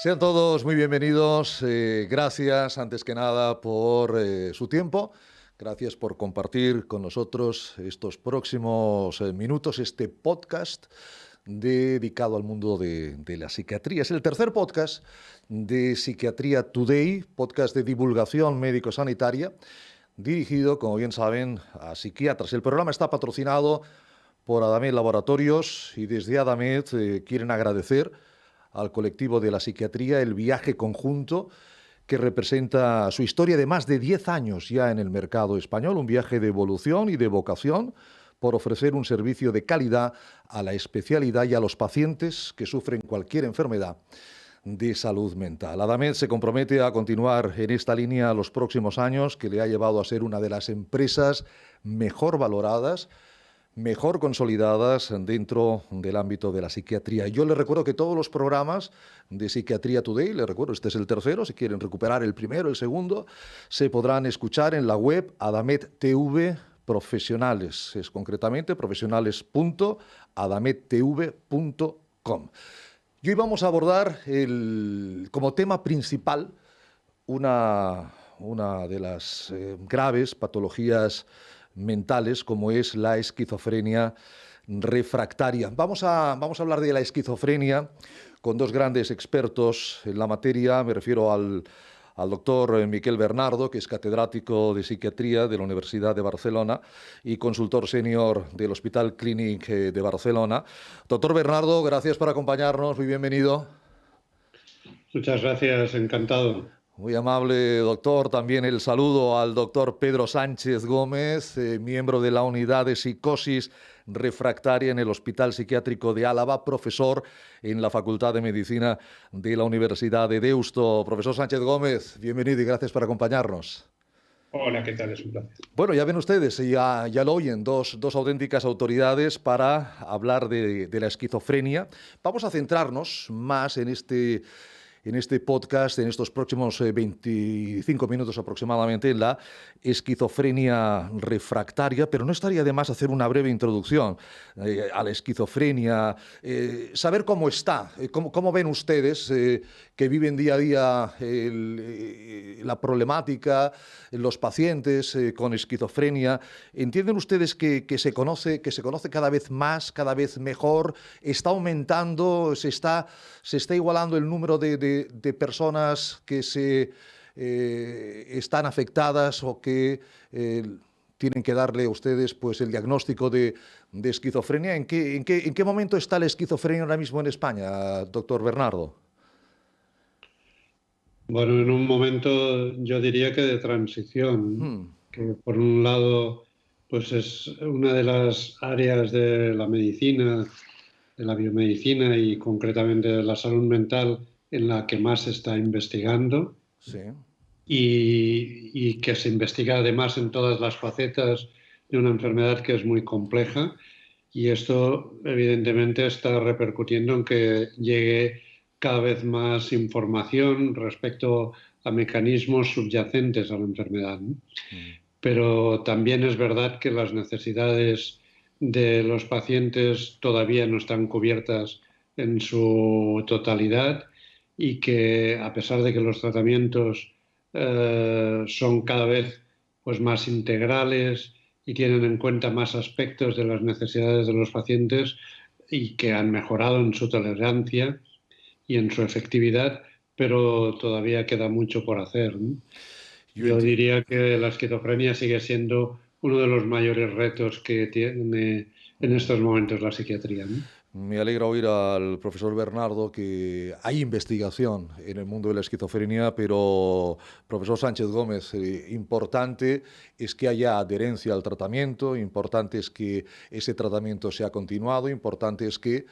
Sean todos muy bienvenidos. Gracias, antes que nada, por su tiempo. Gracias por compartir con nosotros estos próximos minutos, este podcast dedicado al mundo de la psiquiatría. Es el tercer podcast de Psiquiatría Today, podcast de divulgación médico-sanitaria, dirigido, como bien saben, a psiquiatras. El programa está patrocinado por Adamed Laboratorios y desde Adamed quieren agradecer al colectivo de la psiquiatría el viaje conjunto que representa su historia de más de 10 años ya en el mercado español, un viaje de evolución y de vocación por ofrecer un servicio de calidad a la especialidad y a los pacientes que sufren cualquier enfermedad de salud mental. Adamed se compromete a continuar en esta línea los próximos años, que le ha llevado a ser una de las empresas mejor valoradas, mejor consolidadas dentro del ámbito de la psiquiatría. Yo les recuerdo que todos los programas de Psiquiatría Today, les recuerdo, este es el tercero, si quieren recuperar el primero, el segundo, se podrán escuchar en la web Adamed TV Profesionales, es concretamente profesionales.adamedtv.com. Y hoy vamos a abordar como tema principal una de las graves patologías mentales, como es la esquizofrenia refractaria. Vamos a hablar de la esquizofrenia con dos grandes expertos en la materia. Me refiero al doctor Miquel Bernardo, que es catedrático de psiquiatría de la Universidad de Barcelona y consultor senior del Hospital Clínic de Barcelona. Doctor Bernardo, gracias por acompañarnos. Muy bienvenido. Muchas gracias, encantado. Muy amable, doctor. También el saludo al doctor Pedro Sánchez Gómez, miembro de la Unidad de Psicosis Refractaria en el Hospital Psiquiátrico de Álava, profesor en la Facultad de Medicina de la Universidad de Deusto. Profesor Sánchez Gómez, bienvenido y gracias por acompañarnos. Hola, ¿qué tal? Es un placer. Bueno, ya ven ustedes, ya lo oyen, dos auténticas autoridades para hablar de la esquizofrenia. Vamos a centrarnos más en este podcast, en estos próximos 25 minutos aproximadamente, en la esquizofrenia refractaria, pero no estaría de más hacer una breve introducción a la esquizofrenia, saber cómo está, cómo ven ustedes que viven día a día la problemática, los pacientes con esquizofrenia. ¿Entienden ustedes que se conoce cada vez más, cada vez mejor? ¿Está aumentando, se está igualando el número de personas que están afectadas o que tienen que darle a ustedes pues, el diagnóstico de esquizofrenia? ¿En qué momento está la esquizofrenia ahora mismo en España, doctor Bernardo? Bueno, en un momento yo diría que de transición, que por un lado pues es una de las áreas de la medicina, de la biomedicina y concretamente de la salud mental en la que más se está investigando. Sí. Y que se investiga además en todas las facetas de una enfermedad que es muy compleja, y esto evidentemente está repercutiendo en que llegue cada vez más información respecto a mecanismos subyacentes a la enfermedad, ¿no? Pero también es verdad que las necesidades de los pacientes todavía no están cubiertas en su totalidad, y que a pesar de que los tratamientos son cada vez pues, más integrales y tienen en cuenta más aspectos de las necesidades de los pacientes y que han mejorado en su tolerancia y en su efectividad, pero todavía queda mucho por hacer, ¿no? Yo diría que la esquizofrenia sigue siendo uno de los mayores retos que tiene en estos momentos la psiquiatría, ¿no? Me alegra oír al profesor Bernardo que hay investigación en el mundo de la esquizofrenia, pero, profesor Sánchez Gómez, importante es que haya adherencia al tratamiento, importante es que ese tratamiento sea continuado, importante es que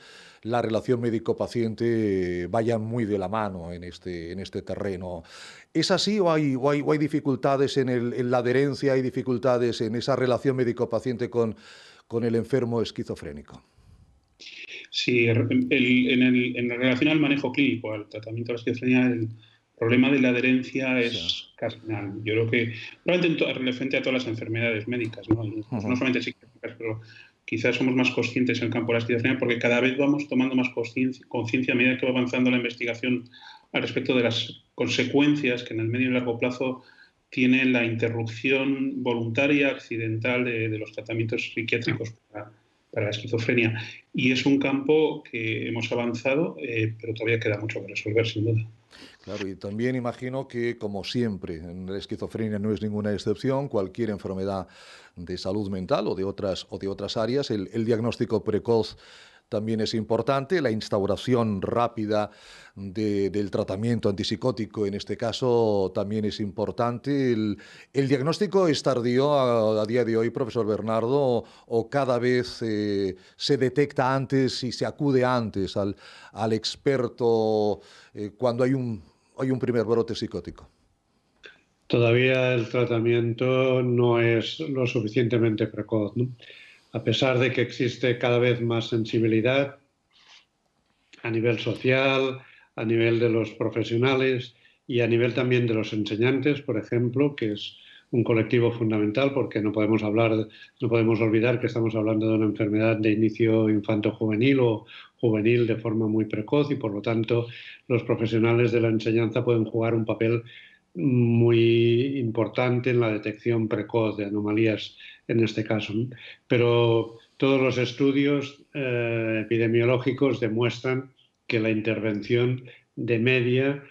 la relación médico-paciente vaya muy de la mano en este terreno. ¿Es así o hay dificultades en la adherencia, hay dificultades en esa relación médico-paciente con el enfermo esquizofrénico? Sí, en relación al manejo clínico, al tratamiento de la esquizofrenia, el problema de la adherencia es cardinal. Yo creo que probablemente referente a todas las enfermedades médicas, ¿no? No solamente psiquiátricas, pero quizás somos más conscientes en el campo de la esquizofrenia porque cada vez vamos tomando más conciencia a medida que va avanzando la investigación al respecto de las consecuencias que en el medio y largo plazo tiene la interrupción voluntaria accidental de los tratamientos psiquiátricos para la esquizofrenia. Y es un campo que hemos avanzado, pero todavía queda mucho que resolver, sin duda. Claro, y también imagino que, como siempre, en la esquizofrenia no es ninguna excepción, cualquier enfermedad de salud mental o de otras áreas, el diagnóstico precoz también es importante, la instauración rápida del tratamiento antipsicótico en este caso también es importante. El diagnóstico es tardío a día de hoy, profesor Bernardo, o cada vez se detecta antes y se acude antes al experto cuando hay un primer brote psicótico. Todavía el tratamiento no es lo suficientemente precoz, ¿no? A pesar de que existe cada vez más sensibilidad a nivel social, a nivel de los profesionales y a nivel también de los enseñantes, por ejemplo, que es un colectivo fundamental porque no podemos olvidar que estamos hablando de una enfermedad de inicio infanto-juvenil o juvenil de forma muy precoz y por lo tanto los profesionales de la enseñanza pueden jugar un papel muy importante en la detección precoz de anomalías en este caso, ¿no? Pero todos los estudios epidemiológicos demuestran que la intervención de media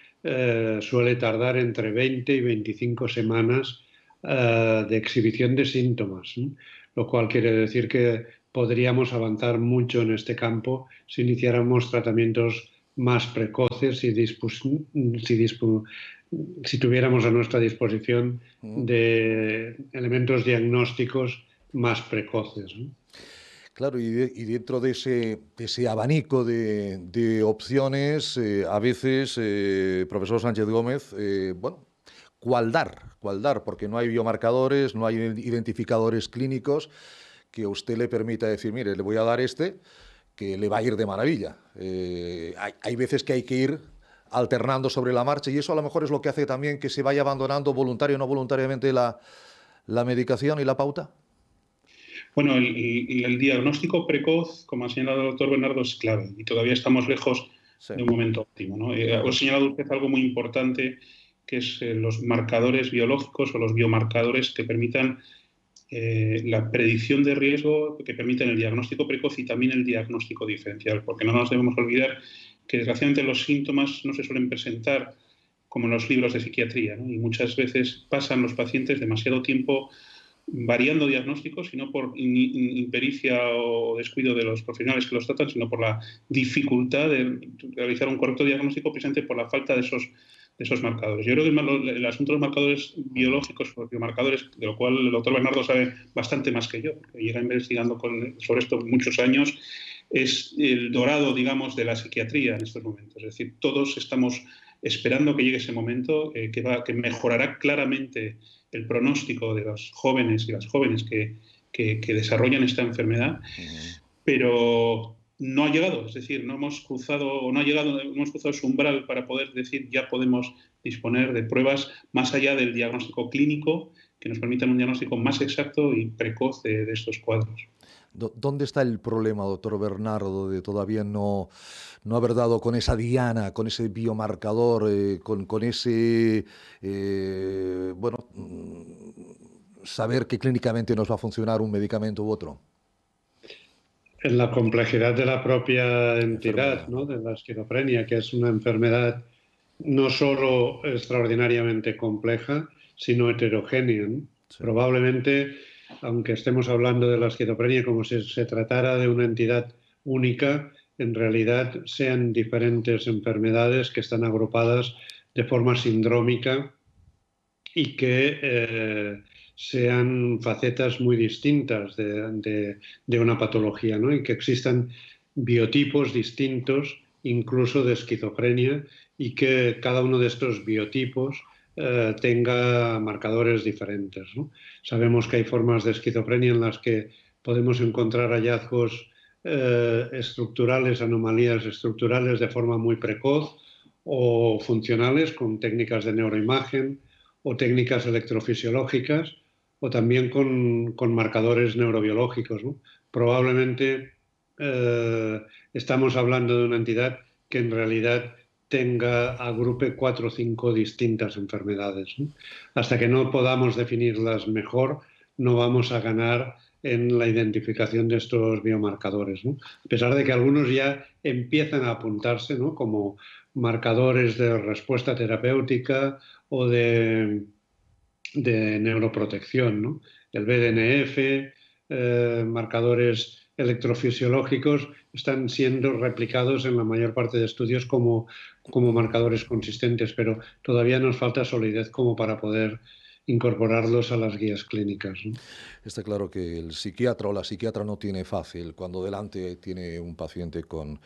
suele tardar entre 20 y 25 semanas de exhibición de síntomas, ¿sí? Lo cual quiere decir que podríamos avanzar mucho en este campo si iniciáramos tratamientos más precoces y si tuviéramos a nuestra disposición de elementos diagnósticos más precoces, ¿no? Claro, y dentro de ese abanico de opciones, a veces, profesor Sánchez Gómez, bueno, ¿cuál dar? Porque no hay biomarcadores, no hay identificadores clínicos que a usted le permita decir, mire, le voy a dar que le va a ir de maravilla. Hay veces que hay que ir alternando sobre la marcha y eso a lo mejor es lo que hace también que se vaya abandonando voluntario o no voluntariamente la medicación y la pauta. Bueno, el diagnóstico precoz, como ha señalado el doctor Bernardo, es clave y todavía estamos lejos de un momento óptimo, ¿no? Ha señalado usted algo muy importante, que es los marcadores biológicos o los biomarcadores que permitan la predicción de riesgo, que permiten el diagnóstico precoz y también el diagnóstico diferencial, porque no nos debemos olvidar que desgraciadamente los síntomas no se suelen presentar como en los libros de psiquiatría, ¿no? Y muchas veces pasan los pacientes demasiado tiempo variando diagnósticos, y no por impericia o descuido de los profesionales que los tratan, sino por la dificultad de realizar un correcto diagnóstico precisamente por la falta de esos marcadores. Yo creo que el asunto de los marcadores biológicos, los biomarcadores, de lo cual el doctor Bernardo sabe bastante más que yo, porque lleva investigando sobre esto muchos años, es el dorado, digamos, de la psiquiatría en estos momentos. Es decir, todos estamos esperando que llegue ese momento que mejorará claramente el pronóstico de los jóvenes y las jóvenes que desarrollan esta enfermedad, pero no ha llegado, es decir, no hemos cruzado ese umbral para poder decir ya podemos disponer de pruebas más allá del diagnóstico clínico que nos permitan un diagnóstico más exacto y precoz de estos cuadros. ¿Dónde está el problema, doctor Bernardo, de todavía no haber dado con esa diana, con ese biomarcador, con ese, bueno, saber que clínicamente nos va a funcionar un medicamento u otro? En la complejidad de la propia entidad, ¿no? De la esquizofrenia, que es una enfermedad no solo extraordinariamente compleja, sino heterogénea, ¿no? Sí. Probablemente, aunque estemos hablando de la esquizofrenia como si se tratara de una entidad única, en realidad sean diferentes enfermedades que están agrupadas de forma sindrómica y que sean facetas muy distintas de una patología, ¿no? Y que existan biotipos distintos, incluso de esquizofrenia, y que cada uno de estos biotipos tenga marcadores diferentes, ¿no? Sabemos que hay formas de esquizofrenia en las que podemos encontrar hallazgos estructurales, anomalías estructurales de forma muy precoz o funcionales con técnicas de neuroimagen o técnicas electrofisiológicas o también con marcadores neurobiológicos, ¿no? Probablemente estamos hablando de una entidad que en realidad agrupe 4 o 5 distintas enfermedades, ¿no? Hasta que no podamos definirlas mejor, no vamos a ganar en la identificación de estos biomarcadores, ¿no? A pesar de que algunos ya empiezan a apuntarse, ¿no?, como marcadores de respuesta terapéutica o de neuroprotección, ¿no? El BDNF, marcadores electrofisiológicos están siendo replicados en la mayor parte de estudios como marcadores consistentes, pero todavía nos falta solidez como para poder incorporarlos a las guías clínicas, ¿no? Está claro que el psiquiatra o la psiquiatra no tiene fácil cuando delante tiene un paciente con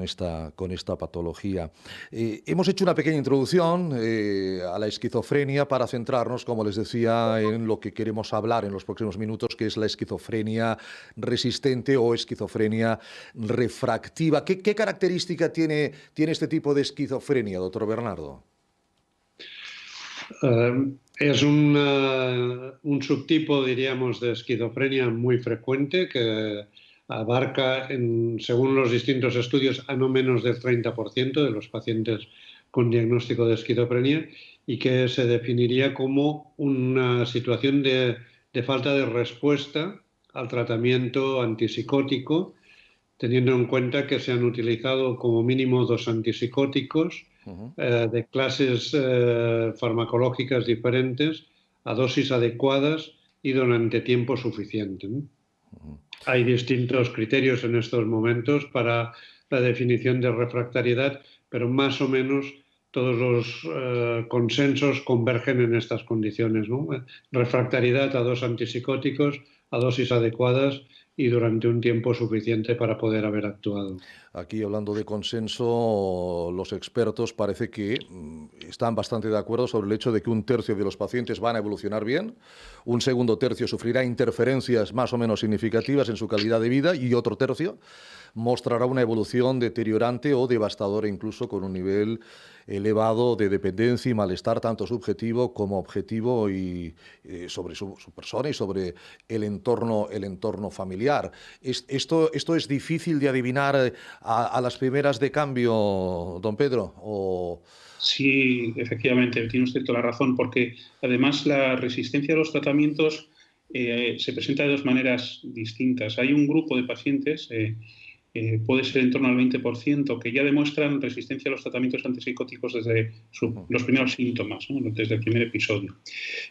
esta patología. Hemos hecho una pequeña introducción a la esquizofrenia para centrarnos, como les decía, en lo que queremos hablar en los próximos minutos, que es la esquizofrenia resistente o esquizofrenia refractiva. ¿Qué característica tiene este tipo de esquizofrenia, doctor Bernardo? Es un subtipo, diríamos, de esquizofrenia muy frecuente que abarca, según los distintos estudios, a no menos del 30% de los pacientes con diagnóstico de esquizofrenia y que se definiría como una situación de falta de respuesta al tratamiento antipsicótico, teniendo en cuenta que se han utilizado como mínimo 2 antipsicóticos de clases farmacológicas diferentes, a dosis adecuadas y durante tiempo suficiente, ¿no? Hay distintos criterios en estos momentos para la definición de refractariedad, pero más o menos todos los consensos convergen en estas condiciones, ¿no? Refractariedad a 2 antipsicóticos, a dosis adecuadas y durante un tiempo suficiente para poder haber actuado. Aquí, hablando de consenso, los expertos parece que están bastante de acuerdo sobre el hecho de que 1/3 de los pacientes van a evolucionar bien, un segundo tercio sufrirá interferencias más o menos significativas en su calidad de vida y otro tercio mostrará una evolución deteriorante o devastadora, incluso con un nivel elevado de dependencia y malestar, tanto subjetivo como objetivo, y sobre su persona y sobre el entorno familiar. ¿Esto es difícil de adivinar a las primeras de cambio, don Pedro? Sí, efectivamente, tiene usted toda la razón, porque además la resistencia a los tratamientos se presenta de 2 maneras distintas. Hay un grupo de pacientes, puede ser en torno al 20%, que ya demuestran resistencia a los tratamientos antipsicóticos desde los primeros síntomas, ¿no?, desde el primer episodio.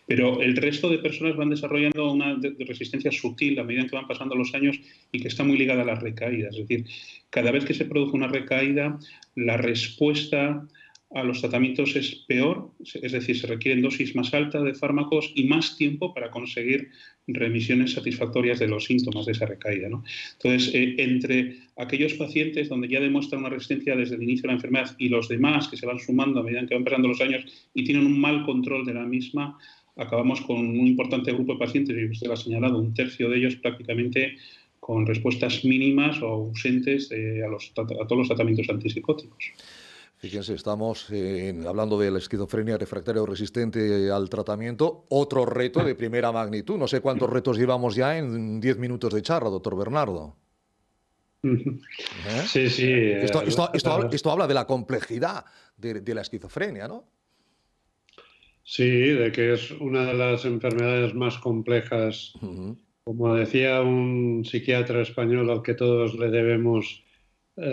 Pero el resto de personas van desarrollando una resistencia sutil a medida que van pasando los años y que está muy ligada a las recaídas. Es decir, cada vez que se produce una recaída, la respuesta a los tratamientos es peor, es decir, se requieren dosis más altas de fármacos y más tiempo para conseguir remisiones satisfactorias de los síntomas de esa recaída, ¿no? Entonces, entre aquellos pacientes donde ya demuestran una resistencia desde el inicio de la enfermedad y los demás que se van sumando a medida que van pasando los años y tienen un mal control de la misma, acabamos con un importante grupo de pacientes, y usted lo ha señalado, 1/3 de ellos prácticamente con respuestas mínimas o ausentes a todos los tratamientos antipsicóticos. Fíjense, estamos hablando de la esquizofrenia refractaria o resistente al tratamiento, otro reto de primera magnitud. No sé cuántos retos llevamos ya en 10 minutos de charla, doctor Bernardo. Sí, sí. Esto habla de la complejidad de la esquizofrenia, ¿no? Sí, de que es una de las enfermedades más complejas. Como decía un psiquiatra español al que todos le debemos,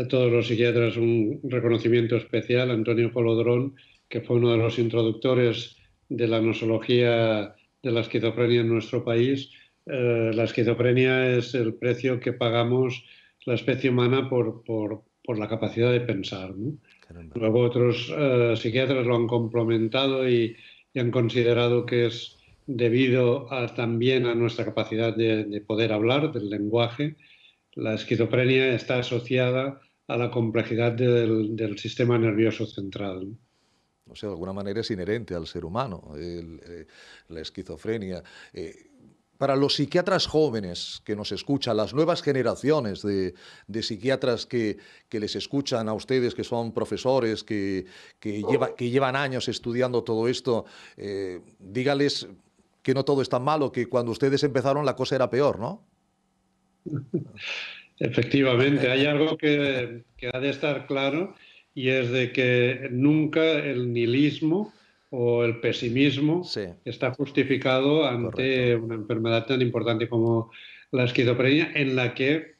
todos los psiquiatras, un reconocimiento especial, Antonio Polodrón, que fue uno de los introductores de la nosología de la esquizofrenia en nuestro país. La esquizofrenia es el precio que pagamos la especie humana por la capacidad de pensar, ¿no? Luego otros psiquiatras lo han complementado y han considerado que es debido también a nuestra capacidad de poder hablar, del lenguaje. La esquizofrenia está asociada a la complejidad del sistema nervioso central. O sea, de alguna manera es inherente al ser humano, la esquizofrenia. Para los psiquiatras jóvenes que nos escuchan, las nuevas generaciones de psiquiatras que les escuchan a ustedes, que son profesores, que llevan años estudiando todo esto, dígales que no todo es tan malo, que cuando ustedes empezaron la cosa era peor, ¿no? Efectivamente, hay algo que ha de estar claro, y es de que nunca el nihilismo o el pesimismo está justificado ante una enfermedad tan importante como la esquizofrenia, en la que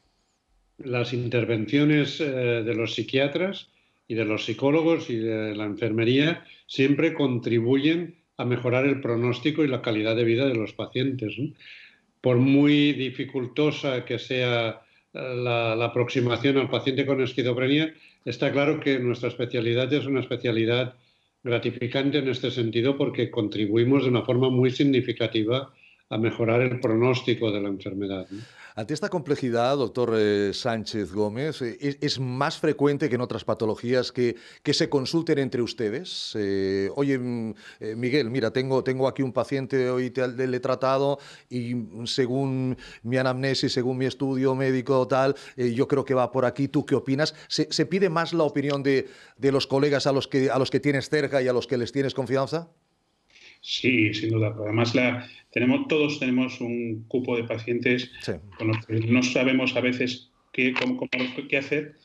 las intervenciones de los psiquiatras y de los psicólogos y de la enfermería siempre contribuyen a mejorar el pronóstico y la calidad de vida de los pacientes, ¿no? Por muy dificultosa que sea la aproximación al paciente con esquizofrenia, está claro que nuestra especialidad es una especialidad gratificante en este sentido porque contribuimos de una forma muy significativa a mejorar el pronóstico de la enfermedad, ¿no? Ante esta complejidad, doctor Sánchez Gómez, ¿es más frecuente que en otras patologías que se consulten entre ustedes? Oye, Miguel, mira, tengo aquí un paciente, hoy le he tratado y según mi anamnesis, según mi estudio médico tal, yo creo que va por aquí. ¿Tú qué opinas? ¿Se pide más la opinión de los colegas a los que tienes cerca y a los que les tienes confianza? Sí, sin duda. Además, todos tenemos un cupo de pacientes con los que no sabemos a veces qué hacer,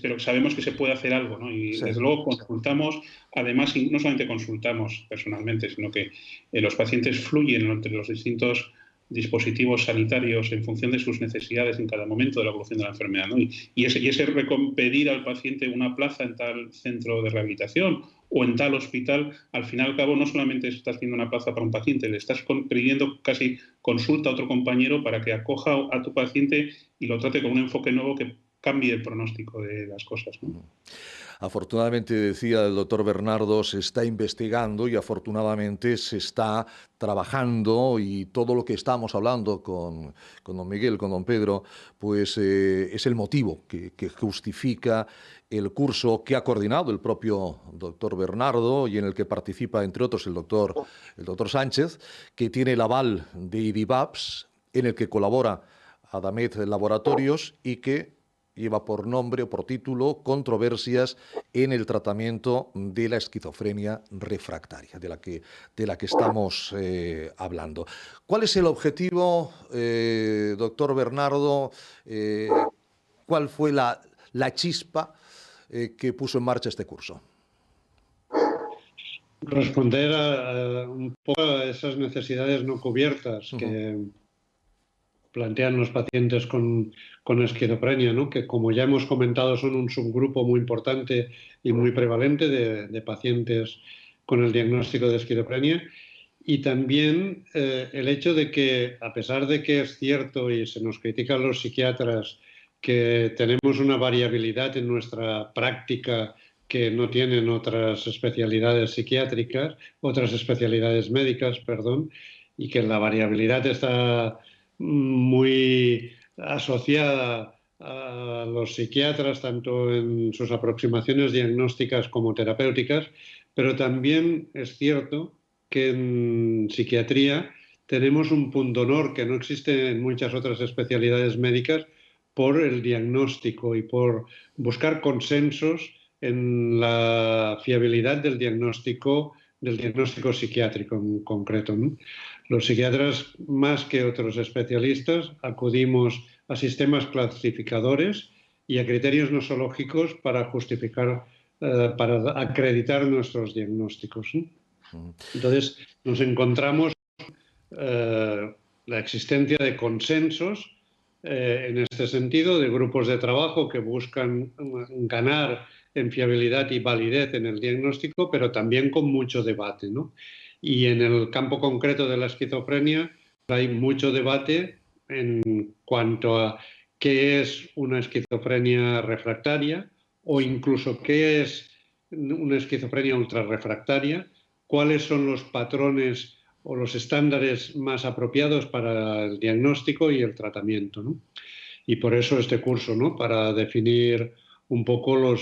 pero sabemos que se puede hacer algo, ¿no? Y desde luego consultamos, además, no solamente consultamos personalmente, sino que los pacientes fluyen entre los distintos dispositivos sanitarios en función de sus necesidades en cada momento de la evolución de la enfermedad, ¿no? Y ese pedir al paciente una plaza en tal centro de rehabilitación o en tal hospital, al final y al cabo no solamente estás pidiendo una plaza para un paciente, le estás pidiendo casi consulta a otro compañero para que acoja a tu paciente y lo trate con un enfoque nuevo que cambie el pronóstico de las cosas, ¿no? Afortunadamente, decía el doctor Bernardo, se está investigando y afortunadamente se está trabajando, y todo lo que estamos hablando con don Miguel, con don Pedro, pues es el motivo que justifica el curso que ha coordinado el propio doctor Bernardo y en el que participa, entre otros, el doctor Sánchez, que tiene el aval de IDIVAPS, en el que colabora Adamet Laboratorios y que lleva por nombre o por título Controversias en el tratamiento de la esquizofrenia refractaria, de la que estamos hablando. ¿Cuál es el objetivo, doctor Bernardo? ¿Cuál fue la chispa que puso en marcha este curso? Responder un poco a esas necesidades no cubiertas que plantean los pacientes con esquizofrenia, ¿no? Que, como ya hemos comentado, son un subgrupo muy importante y muy prevalente de pacientes con el diagnóstico de esquizofrenia. Y también el hecho de que, a pesar de que es cierto y se nos critica a los psiquiatras que tenemos una variabilidad en nuestra práctica que no tienen otras especialidades psiquiátricas, otras especialidades médicas, perdón, y que la variabilidad está muy asociada a los psiquiatras, tanto en sus aproximaciones diagnósticas como terapéuticas, pero también es cierto que en psiquiatría tenemos un punto honor que no existe en muchas otras especialidades médicas por el diagnóstico y por buscar consensos en la fiabilidad del diagnóstico psiquiátrico en concreto, ¿no? Los psiquiatras, más que otros especialistas, acudimos a sistemas clasificadores y a criterios nosológicos para justificar, para acreditar nuestros diagnósticos, ¿no? Entonces, nos encontramos la existencia de consensos en este sentido, de grupos de trabajo que buscan ganar en fiabilidad y validez en el diagnóstico, pero también con mucho debate, ¿no? Y en el campo concreto de la esquizofrenia hay mucho debate en cuanto a qué es una esquizofrenia refractaria o incluso qué es una esquizofrenia ultrarrefractaria, cuáles son los patrones o los estándares más apropiados para el diagnóstico y el tratamiento, ¿no? Y por eso este curso, ¿no? Para definir un poco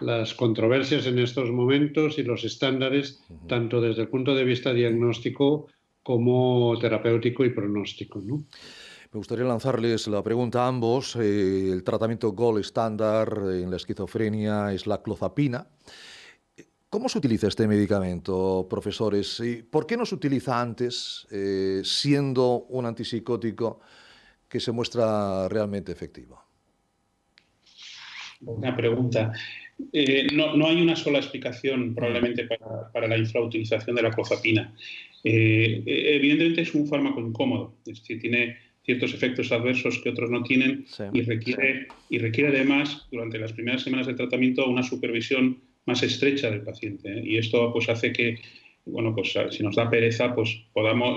las controversias en estos momentos y los estándares, tanto desde el punto de vista diagnóstico como terapéutico y pronóstico, ¿no? Me gustaría lanzarles la pregunta a ambos. El tratamiento gold estándar en la esquizofrenia es la clozapina. ¿Cómo se utiliza este medicamento, profesores? ¿Y por qué no se utiliza antes, siendo un antipsicótico que se muestra realmente efectivo? Buena pregunta. No hay una sola explicación probablemente para la infrautilización de la clozapina. Evidentemente es un fármaco incómodo, es decir, tiene ciertos efectos adversos que otros no tienen, sí, y requiere además, durante las primeras semanas de tratamiento, una supervisión más estrecha del paciente, ¿eh? Y esto pues hace que, bueno, pues si nos da pereza, pues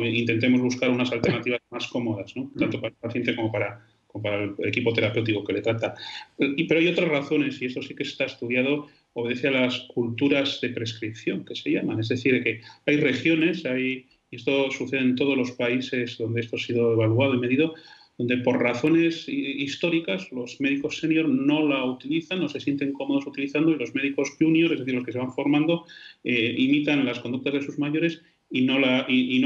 intentemos buscar unas alternativas más cómodas, ¿no? Tanto para el paciente como para el equipo terapéutico que le trata. Pero hay otras razones, y esto sí que está estudiado, obedece a las culturas de prescripción, que se llaman. Es decir, que hay regiones, y esto sucede en todos los países donde esto ha sido evaluado y medido, donde por razones históricas los médicos senior no la utilizan, no se sienten cómodos utilizando, y los médicos junior, es decir, los que se van formando, imitan las conductas de sus mayores y no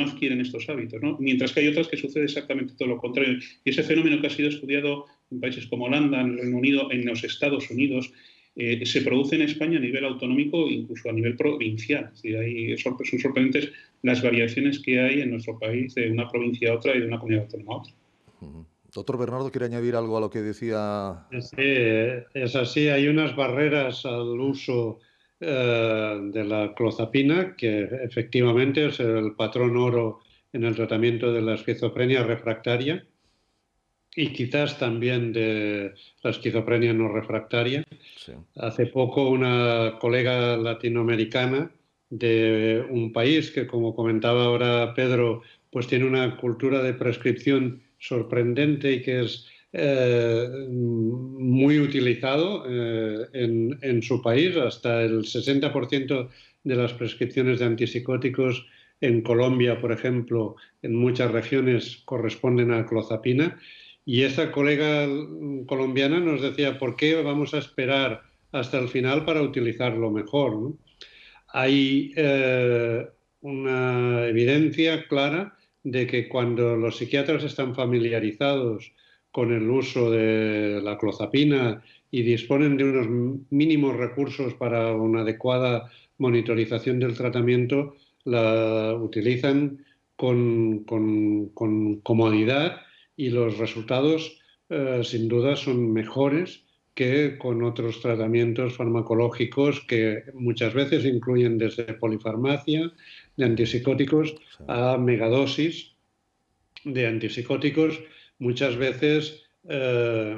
adquieren estos hábitos, ¿no? Mientras que hay otras que sucede exactamente todo lo contrario. Y ese fenómeno que ha sido estudiado en países como Holanda, en el Reino Unido, en los Estados Unidos, se produce en España a nivel autonómico e incluso a nivel provincial. Es decir, son sorprendentes las variaciones que hay en nuestro país de una provincia a otra y de una comunidad autónoma a otra. Doctor Bernardo, ¿quiere añadir algo a lo que decía? Sí, es así. Hay unas barreras al uso de la clozapina, que efectivamente es el patrón oro en el tratamiento de la esquizofrenia refractaria y quizás también de la esquizofrenia no refractaria. Sí. Hace poco una colega latinoamericana de un país que, como comentaba ahora Pedro, pues tiene una cultura de prescripción sorprendente y que es muy utilizado en su país. Hasta el 60% de las prescripciones de antipsicóticos en Colombia, por ejemplo, en muchas regiones corresponden a clozapina. Y esa colega colombiana nos decía, ¿por qué vamos a esperar hasta el final para utilizarlo mejor, ¿no? Hay una evidencia clara de que cuando los psiquiatras están familiarizados con el uso de la clozapina y disponen de unos mínimos recursos para una adecuada monitorización del tratamiento, la utilizan con comodidad y los resultados sin duda son mejores que con otros tratamientos farmacológicos que muchas veces incluyen desde polifarmacia, de antipsicóticos, a megadosis de antipsicóticos, muchas veces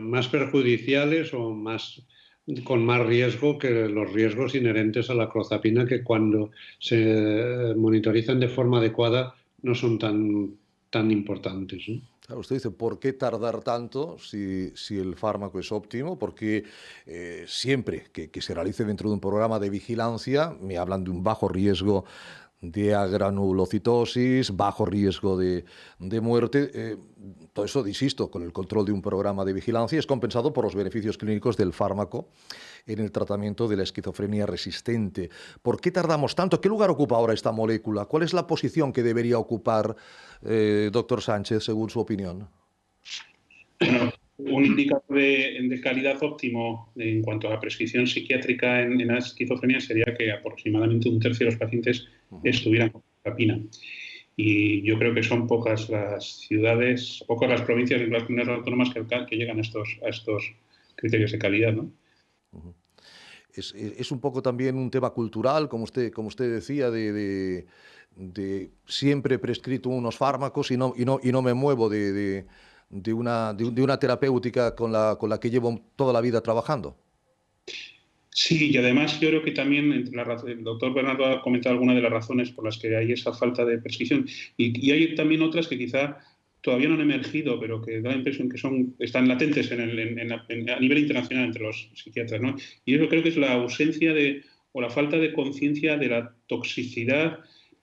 más perjudiciales o con más riesgo que los riesgos inherentes a la clozapina, que cuando se monitorizan de forma adecuada no son tan importantes, ¿no? Claro, usted dice, ¿por qué tardar tanto si el fármaco es óptimo? Porque siempre que se realice dentro de un programa de vigilancia, me hablan de un bajo riesgo de agranulocitosis, bajo riesgo de muerte. Todo eso, insisto, con el control de un programa de vigilancia es compensado por los beneficios clínicos del fármaco en el tratamiento de la esquizofrenia resistente. ¿Por qué tardamos tanto? ¿Qué lugar ocupa ahora esta molécula? ¿Cuál es la posición que debería ocupar, doctor Sánchez, según su opinión? Bueno, un indicador de calidad óptimo en cuanto a la prescripción psiquiátrica en la esquizofrenia sería que aproximadamente un tercio de los pacientes estuvieran con clozapina. Y yo creo que son pocas las ciudades, pocas las provincias y las comunidades autónomas que llegan a estos criterios de calidad, ¿no? Es un poco también un tema cultural, como usted decía, de siempre he prescrito unos fármacos y no me muevo de una terapéutica con la que llevo toda la vida trabajando. Sí, y además yo creo que también el doctor Bernardo ha comentado algunas de las razones por las que hay esa falta de prescripción y hay también otras que quizá todavía no han emergido, pero que da la impresión que están latentes a nivel internacional entre los psiquiatras, ¿no? Y yo creo que es la ausencia o la falta de conciencia de la toxicidad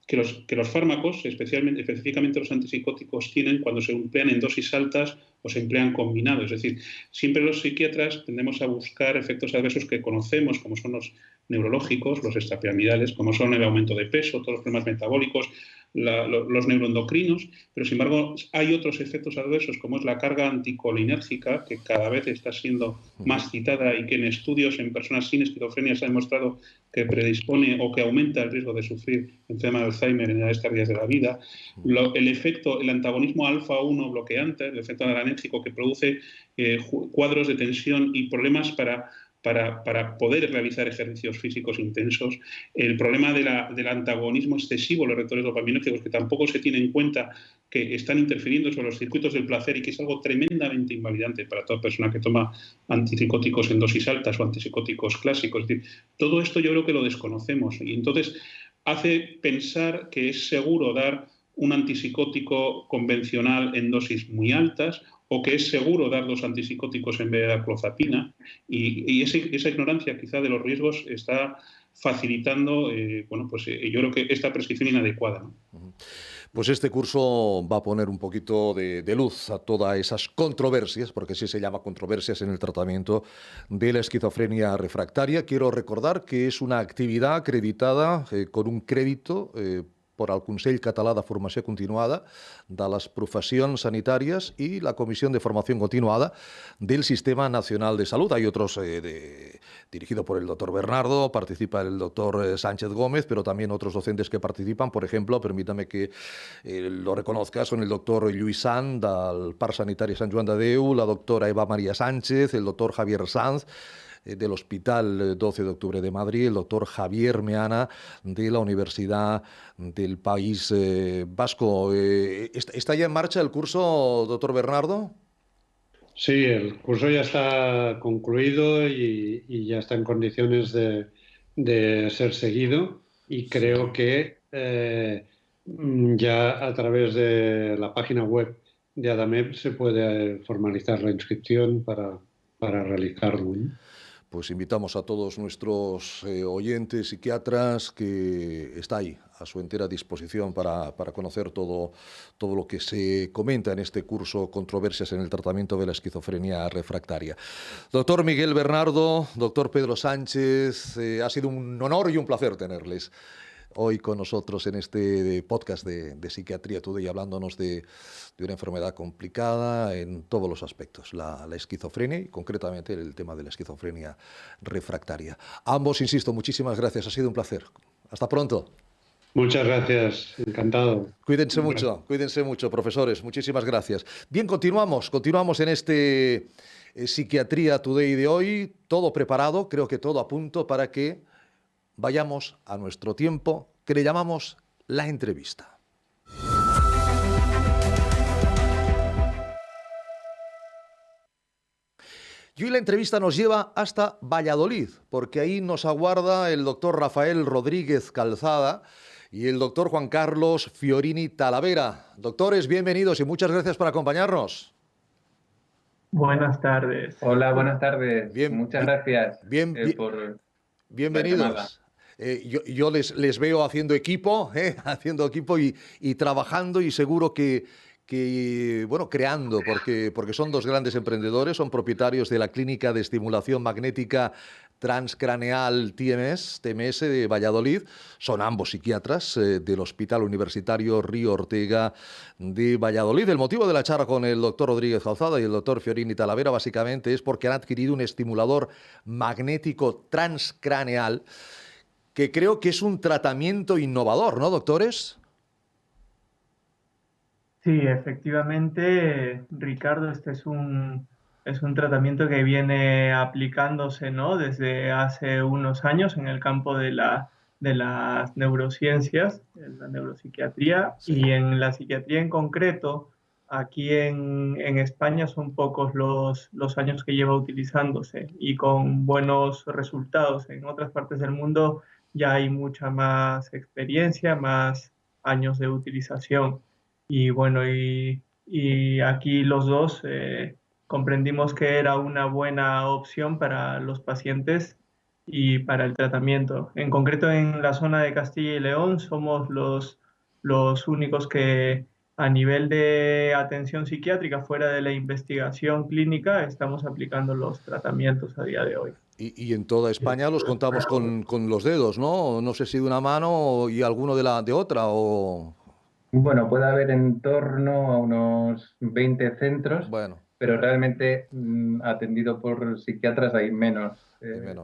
que los fármacos, específicamente los antipsicóticos, tienen cuando se emplean en dosis altas o se emplean combinados. Es decir, siempre los psiquiatras tendemos a buscar efectos adversos que conocemos, como son los neurológicos, los extrapiramidales, como son el aumento de peso, todos los problemas metabólicos, los neuroendocrinos, pero sin embargo hay otros efectos adversos como es la carga anticolinérgica, que cada vez está siendo más citada y que en estudios en personas sin esquizofrenia se ha demostrado que predispone o que aumenta el riesgo de sufrir enfermedad de Alzheimer en edades tardías de la vida. El antagonismo alfa-1 bloqueante, el efecto adrenérgico que produce cuadros de tensión y problemas para para poder realizar ejercicios físicos intensos. El problema del antagonismo excesivo de los receptores dopaminérgicos, que tampoco se tiene en cuenta que están interfiriendo sobre los circuitos del placer y que es algo tremendamente invalidante para toda persona que toma antipsicóticos en dosis altas o antipsicóticos clásicos. Es decir, todo esto yo creo que lo desconocemos y entonces hace pensar que es seguro dar un antipsicótico convencional en dosis muy altas o que es seguro dar los antipsicóticos en vez de dar clozapina y esa ignorancia quizá de los riesgos está facilitando yo creo que esta prescripción inadecuada, ¿no? Pues este curso va a poner un poquito de luz a todas esas controversias, porque así se llama controversias en el tratamiento de la esquizofrenia refractaria. Quiero recordar que es una actividad acreditada con un crédito por el Consell Català de Formació Continuada de les Professions Sanitàries y la Comisión de Formación Continuada del Sistema Nacional de Salud. Hay otros dirigido por el doctor Bernardo, participa el doctor Sánchez Gómez, pero también otros docentes que participan. Por ejemplo, permítame que lo reconozca, son el doctor Lluís Sant del Parc Sanitari Sant Joan de Déu, la doctora Eva María Sánchez, el doctor Javier Sanz, del Hospital 12 de Octubre de Madrid, el doctor Javier Meana de la Universidad del País Vasco. ¿Está ya en marcha el curso, doctor Bernardo? Sí, el curso ya está concluido y ya está en condiciones de ser seguido y creo que ya a través de la página web de ADAMEP se puede formalizar la inscripción para realizarlo, ¿no? Pues invitamos a todos nuestros oyentes psiquiatras que está ahí a su entera disposición para conocer todo lo que se comenta en este curso Controversias en el tratamiento de la esquizofrenia refractaria. Doctor Miguel Bernardo, doctor Pedro Sánchez, ha sido un honor y un placer tenerles hoy con nosotros en este podcast de Psiquiatría Today, hablándonos de una enfermedad complicada en todos los aspectos, la esquizofrenia y concretamente el tema de la esquizofrenia refractaria. Ambos, insisto, muchísimas gracias, ha sido un placer. Hasta pronto. Muchas gracias, encantado. Cuídense mucho, profesores, muchísimas gracias. Bien, continuamos en este Psiquiatría Today de hoy, todo preparado, creo que todo a punto para que vayamos a nuestro tiempo que le llamamos la entrevista. Y hoy la entrevista nos lleva hasta Valladolid, porque ahí nos aguarda el doctor Rafael Rodríguez Calzada y el doctor Juan Carlos Fiorini Talavera. Doctores, bienvenidos y muchas gracias por acompañarnos. Buenas tardes. Hola, buenas tardes. Muchas gracias por bienvenidos. Yo les veo haciendo equipo y trabajando y seguro que creando, porque son dos grandes emprendedores, son propietarios de la Clínica de Estimulación Magnética Transcraneal TMS de Valladolid, son ambos psiquiatras del Hospital Universitario Río Ortega de Valladolid. El motivo de la charla con el doctor Rodríguez Calzada y el doctor Fiorini Talavera básicamente es porque han adquirido un estimulador magnético transcraneal que creo que es un tratamiento innovador, ¿no, doctores? Sí, efectivamente, Ricardo, este es un tratamiento que viene aplicándose, ¿no?, desde hace unos años en el campo de las neurociencias, en la neuropsiquiatría, sí. Y en la psiquiatría en concreto, aquí en España son pocos los años que lleva utilizándose y con buenos resultados. En otras partes del mundo ya hay mucha más experiencia, más años de utilización. Y bueno, y aquí los dos comprendimos que era una buena opción para los pacientes y para el tratamiento. En concreto, en la zona de Castilla y León somos los únicos que a nivel de atención psiquiátrica, fuera de la investigación clínica, estamos aplicando los tratamientos a día de hoy. Y en toda España los contamos con los dedos, ¿no? No sé si de una mano y alguno de otra o... Bueno, puede haber en torno a unos 20 centros, pero realmente atendido por psiquiatras hay menos.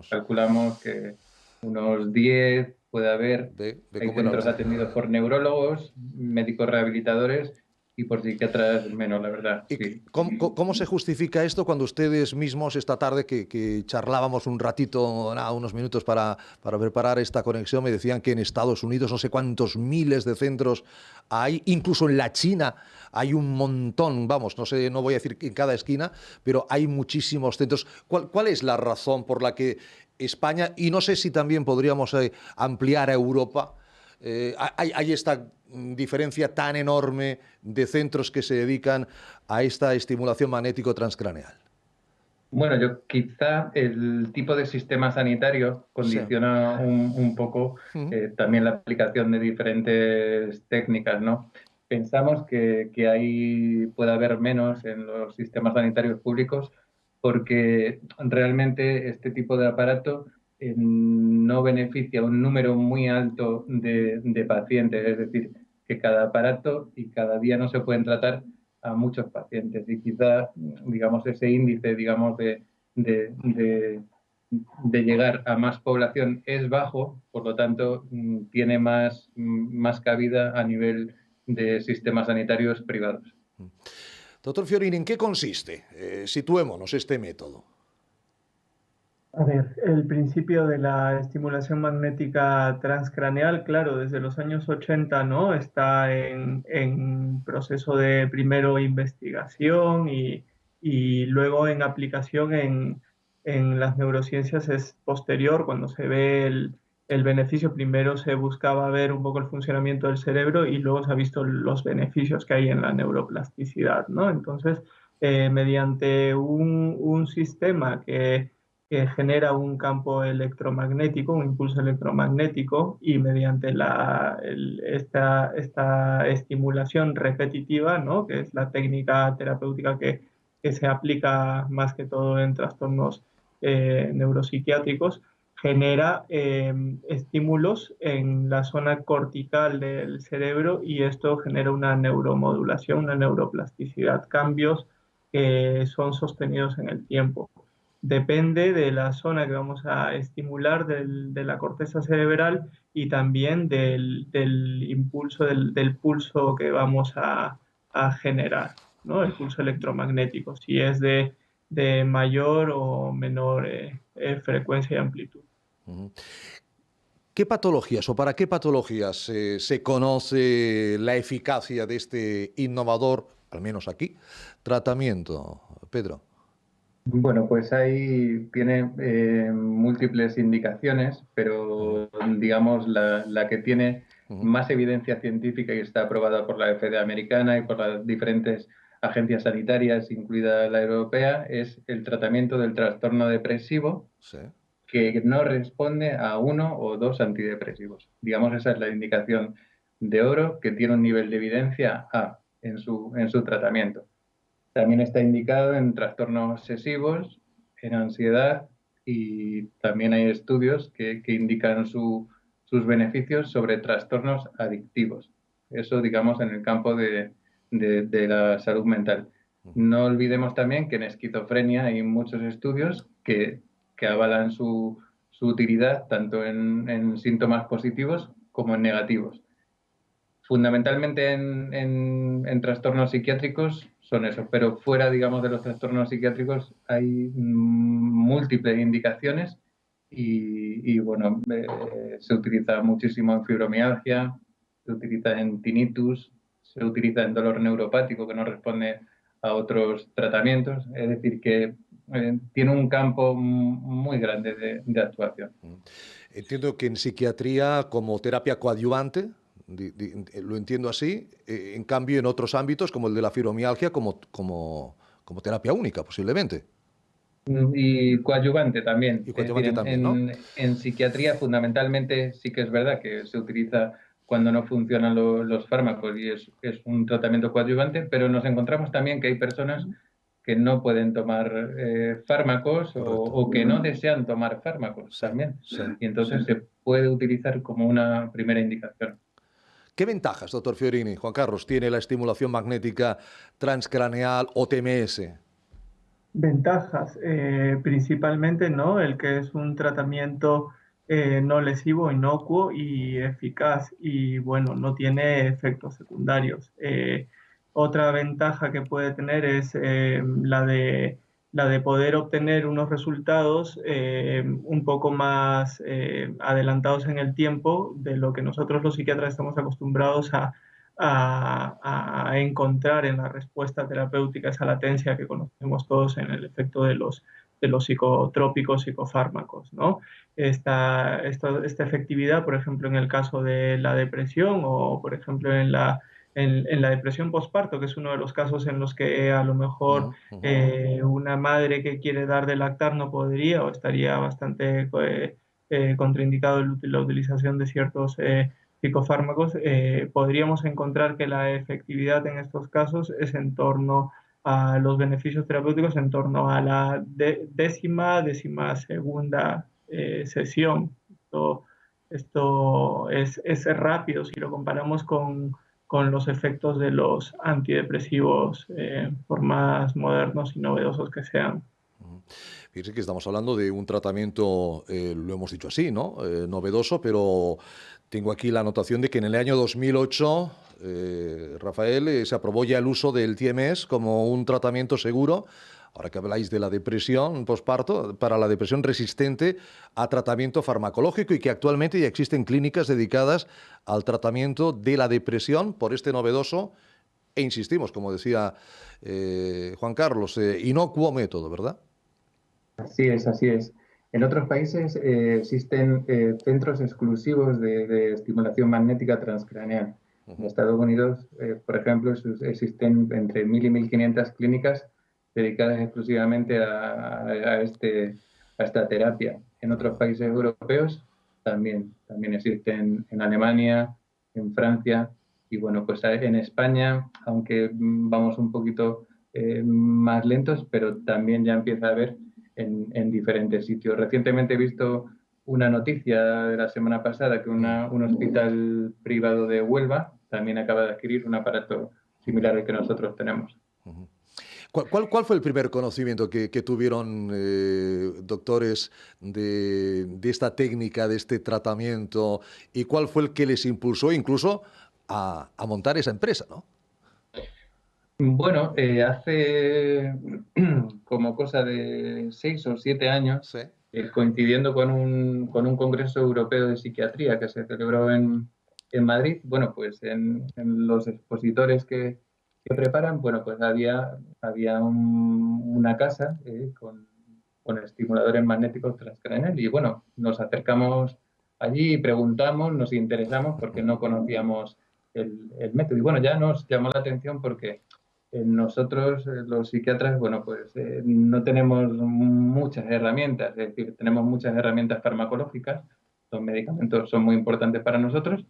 Calculamos que unos 10 puede haber. Hay centros atendidos por neurólogos, médicos rehabilitadores y por psiquiatras menos, la verdad. Sí. ¿Cómo se justifica esto cuando ustedes mismos esta tarde que charlábamos un ratito, unos minutos para preparar esta conexión, me decían que en Estados Unidos no sé cuántos miles de centros hay, incluso en la China hay un montón, vamos, no sé, no voy a decir en cada esquina, pero hay muchísimos centros. ¿Cuál es la razón por la que España, y no sé si también podríamos ampliar a Europa, hay esta diferencia tan enorme de centros que se dedican a esta estimulación magnético transcraneal? Bueno, quizá el tipo de sistema sanitario condiciona un poco también la aplicación de diferentes técnicas, ¿no? Pensamos que ahí puede haber menos en los sistemas sanitarios públicos porque realmente este tipo de aparato no beneficia a un número muy alto de pacientes, es decir, que cada aparato y cada día no se pueden tratar a muchos pacientes y quizá, digamos, ese índice, digamos, de llegar a más población es bajo, por lo tanto, tiene más cabida a nivel de sistemas sanitarios privados. Doctor Fiorini, ¿en qué consiste? Situémonos este método. A ver, el principio de la estimulación magnética transcraneal, claro, desde los años 80, ¿no? Está en proceso de primero investigación y luego en aplicación en las neurociencias es posterior, cuando se ve el beneficio. Primero se buscaba ver un poco el funcionamiento del cerebro y luego se ha visto los beneficios que hay en la neuroplasticidad, ¿no? Entonces, mediante un sistema que genera un campo electromagnético, un impulso electromagnético, y mediante esta estimulación repetitiva, ¿no? Que es la técnica terapéutica que se aplica más que todo en trastornos neuropsiquiátricos, genera estímulos en la zona cortical del cerebro y esto genera una neuromodulación, una neuroplasticidad, cambios que son sostenidos en el tiempo. Depende de la zona que vamos a estimular de la corteza cerebral y también del impulso, del pulso que vamos a generar, ¿no? El pulso electromagnético, si es de mayor o menor frecuencia y amplitud. ¿Qué patologías o para qué patologías se conoce la eficacia de este innovador, al menos aquí, tratamiento, Pedro? Bueno, pues ahí tiene múltiples indicaciones, pero digamos la que tiene más evidencia científica y está aprobada por la FDA americana y por las diferentes agencias sanitarias, incluida la europea, es el tratamiento del trastorno depresivo que no responde a uno o dos antidepresivos. Digamos, esa es la indicación de oro que tiene un nivel de evidencia A en su tratamiento. También está indicado en trastornos obsesivos, en ansiedad y también hay estudios que indican sus beneficios sobre trastornos adictivos. Eso, digamos, en el campo de la salud mental. No olvidemos también que en esquizofrenia hay muchos estudios que avalan su utilidad tanto en síntomas positivos como en negativos. Fundamentalmente en trastornos psiquiátricos son eso, pero fuera, digamos, de los trastornos psiquiátricos hay múltiples indicaciones y bueno, se utiliza muchísimo en fibromialgia, se utiliza en tinnitus, se utiliza en dolor neuropático que no responde a otros tratamientos, es decir, que tiene un campo muy grande de actuación. Entiendo que en psiquiatría como terapia coadyuvante, lo entiendo así, en cambio en otros ámbitos como el de la fibromialgia como terapia única posiblemente. Y coadyuvante también. Y coadyuvante también, ¿no? En psiquiatría fundamentalmente sí que es verdad que se utiliza cuando no funcionan los fármacos y es un tratamiento coadyuvante, pero nos encontramos también que hay personas que no pueden tomar fármacos o que no desean tomar fármacos también. Y entonces se puede utilizar como una primera indicación. ¿Qué ventajas, doctor Fiorini, Juan Carlos, tiene la estimulación magnética transcraneal o TMS? Ventajas, principalmente, ¿no? El que es un tratamiento no lesivo, inocuo y eficaz y, bueno, no tiene efectos secundarios. Otra ventaja que puede tener es la de poder obtener unos resultados un poco más adelantados en el tiempo de lo que nosotros los psiquiatras estamos acostumbrados a encontrar en la respuesta terapéutica, esa latencia que conocemos todos en el efecto de los psicotrópicos, psicofármacos, ¿no? Esta efectividad, por ejemplo, en el caso de la depresión o, por ejemplo, en la depresión postparto, que es uno de los casos en los que a lo mejor una madre que quiere dar de lactar no podría o estaría bastante contraindicado la utilización de ciertos psicofármacos, podríamos encontrar que la efectividad en estos casos es en torno a los beneficios terapéuticos en torno a la décima segunda sesión. Esto es rápido si lo comparamos con los efectos de los antidepresivos, por más modernos y novedosos que sean. Fíjense que estamos hablando de un tratamiento, lo hemos dicho así, ¿no? Novedoso, pero tengo aquí la anotación de que en el año 2008, Rafael, se aprobó ya el uso del TMS como un tratamiento seguro, ahora que habláis de la depresión postparto, para la depresión resistente a tratamiento farmacológico y que actualmente ya existen clínicas dedicadas al tratamiento de la depresión por este novedoso e insistimos, como decía Juan Carlos, inocuo método, ¿verdad? Así es, así es. En otros países existen centros exclusivos de estimulación magnética transcraneal. En Estados Unidos, por ejemplo, existen entre 1.000 y 1.500 clínicas dedicadas exclusivamente a esta terapia. En otros países europeos también existen, en Alemania, en Francia, y bueno, pues en España, aunque vamos un poquito más lentos, pero también ya empieza a haber en diferentes sitios. Recientemente he visto una noticia de la semana pasada que un hospital privado de Huelva también acaba de adquirir un aparato similar al que nosotros tenemos. ¿Cuál fue el primer conocimiento que tuvieron doctores de esta técnica, de este tratamiento? ¿Y cuál fue el que les impulsó incluso a montar esa empresa, ¿no? Bueno, hace como cosa de 6 o 7 años, sí, coincidiendo con un congreso europeo de psiquiatría que se celebró en Madrid, bueno, pues en los expositores que preparan, bueno, pues había una casa con estimuladores magnéticos transcraneales y bueno, nos acercamos allí y preguntamos, nos interesamos porque no conocíamos el método y bueno, ya nos llamó la atención porque nosotros, los psiquiatras, bueno, pues no tenemos muchas herramientas, es decir, tenemos muchas herramientas farmacológicas, los medicamentos son muy importantes para nosotros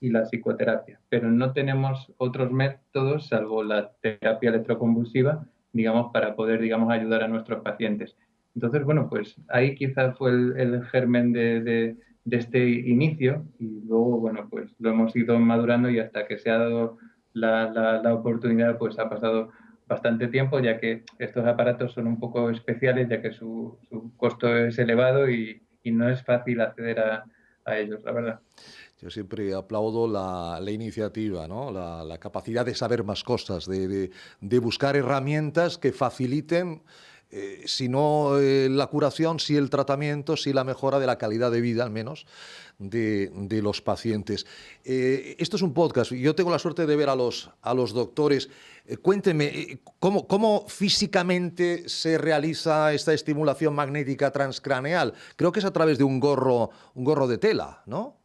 y la psicoterapia, pero no tenemos otros métodos salvo la terapia electroconvulsiva, digamos, para poder, digamos, ayudar a nuestros pacientes. Entonces, bueno, pues ahí quizás fue el germen de este inicio y luego, bueno, pues lo hemos ido madurando y hasta que se ha dado la oportunidad, pues ha pasado bastante tiempo, ya que estos aparatos son un poco especiales, ya que su costo es elevado y no es fácil acceder a ellos, la verdad. Yo siempre aplaudo la iniciativa, ¿no? La capacidad de saber más cosas, de buscar herramientas que faciliten, si no la curación, si el tratamiento, si la mejora de la calidad de vida, al menos, de los pacientes. Esto es un podcast. Yo tengo la suerte de ver a los doctores. Cuéntenme, ¿cómo físicamente se realiza esta estimulación magnética transcraneal? Creo que es a través de un gorro de tela, ¿no?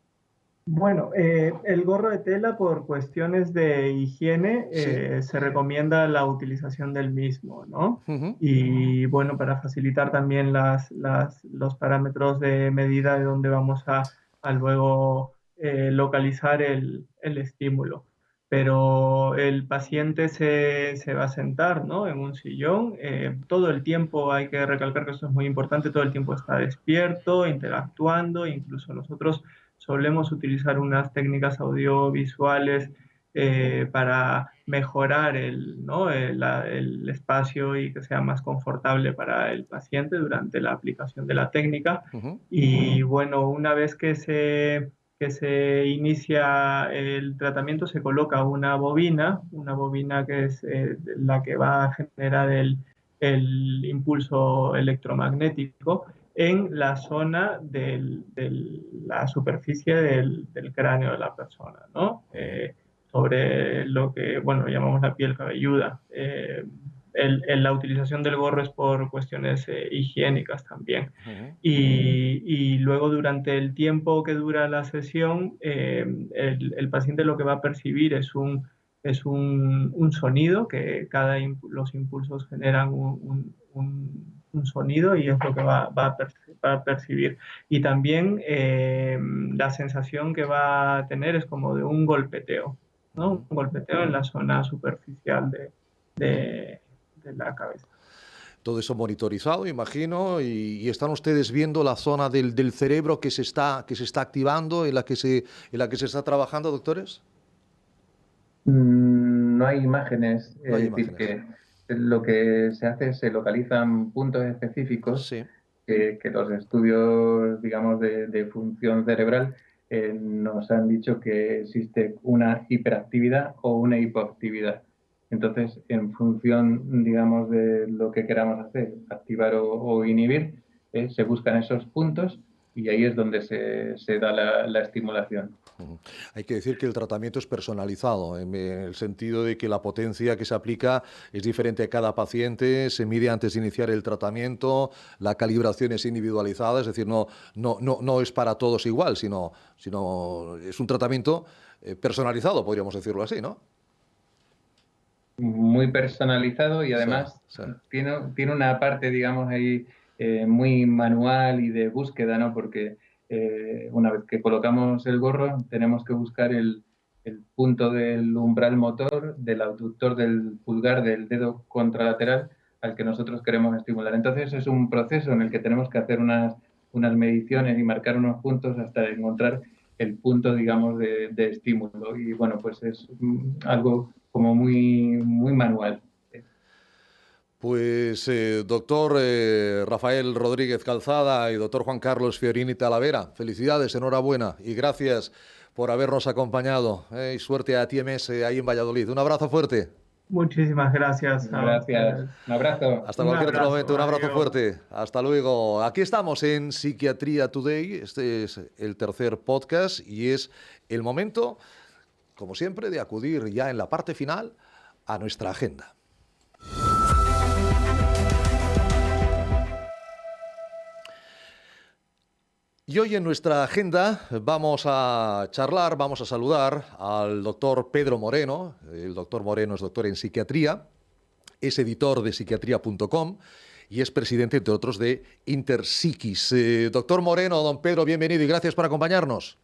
Bueno, el gorro de tela por cuestiones de higiene sí, se recomienda la utilización del mismo, ¿no? Y bueno, para facilitar también los parámetros de medida de donde vamos a luego localizar el estímulo. Pero el paciente se va a sentar, ¿no?, en un sillón. Todo el tiempo, hay que recalcar que esto es muy importante, todo el tiempo está despierto, interactuando, incluso nosotros solemos utilizar unas técnicas audiovisuales para mejorar el espacio y que sea más confortable para el paciente durante la aplicación de la técnica. Y bueno, una vez que se inicia el tratamiento, se coloca una bobina que es la que va a generar el impulso electromagnético en la zona de la superficie del cráneo de la persona, ¿no? Sobre lo que, bueno, llamamos la piel cabelluda. La utilización del gorro es por cuestiones higiénicas también. Y luego, durante el tiempo que dura la sesión, el paciente lo que va a percibir es un sonido, que los impulsos generan un sonido, y es lo que va a percibir. Y también la sensación que va a tener es como de un golpeteo, ¿no? Un golpeteo en la zona superficial de la cabeza. Todo eso monitorizado, imagino, y están ustedes viendo la zona del cerebro que se está activando, en la que se está trabajando, doctores. No hay imágenes. Es decir, que lo que se hace es se localizan puntos específicos, sí, que los estudios, digamos, de función cerebral nos han dicho que existe una hiperactividad o una hipoactividad. Entonces, en función, digamos, de lo que queramos hacer, activar o inhibir, se buscan esos puntos, y ahí es donde se da la estimulación. Hay que decir que el tratamiento es personalizado, en el sentido de que la potencia que se aplica es diferente a cada paciente, se mide antes de iniciar el tratamiento, la calibración es individualizada, es decir, no es para todos igual, sino es un tratamiento personalizado, podríamos decirlo así, ¿no? Muy personalizado, y además sí. Tiene una parte, digamos, ahí muy manual y de búsqueda, ¿no? Porque una vez que colocamos el gorro, tenemos que buscar el punto del umbral motor, del abductor del pulgar, del dedo contralateral al que nosotros queremos estimular. Entonces es un proceso en el que tenemos que hacer unas mediciones y marcar unos puntos hasta encontrar el punto, digamos, de estímulo. Y bueno, pues es algo como muy manual. Pues doctor Rafael Rodríguez Calzada y doctor Juan Carlos Fiorini Talavera, felicidades, enhorabuena y gracias por habernos acompañado. Y suerte a TMS ahí en Valladolid. Un abrazo fuerte. Muchísimas gracias. Gracias. Un abrazo. Hasta cualquier otro momento. Un abrazo fuerte. Hasta luego. Aquí estamos en Psiquiatría Today. Este es el tercer podcast y es el momento, como siempre, de acudir ya en la parte final a nuestra agenda. Y hoy en nuestra agenda vamos a charlar, vamos a saludar al doctor Pedro Moreno. El doctor Moreno es doctor en psiquiatría, es editor de psiquiatría.com y es presidente, entre otros, de Interpsiquis. Doctor Moreno, don Pedro, bienvenido y gracias por acompañarnos.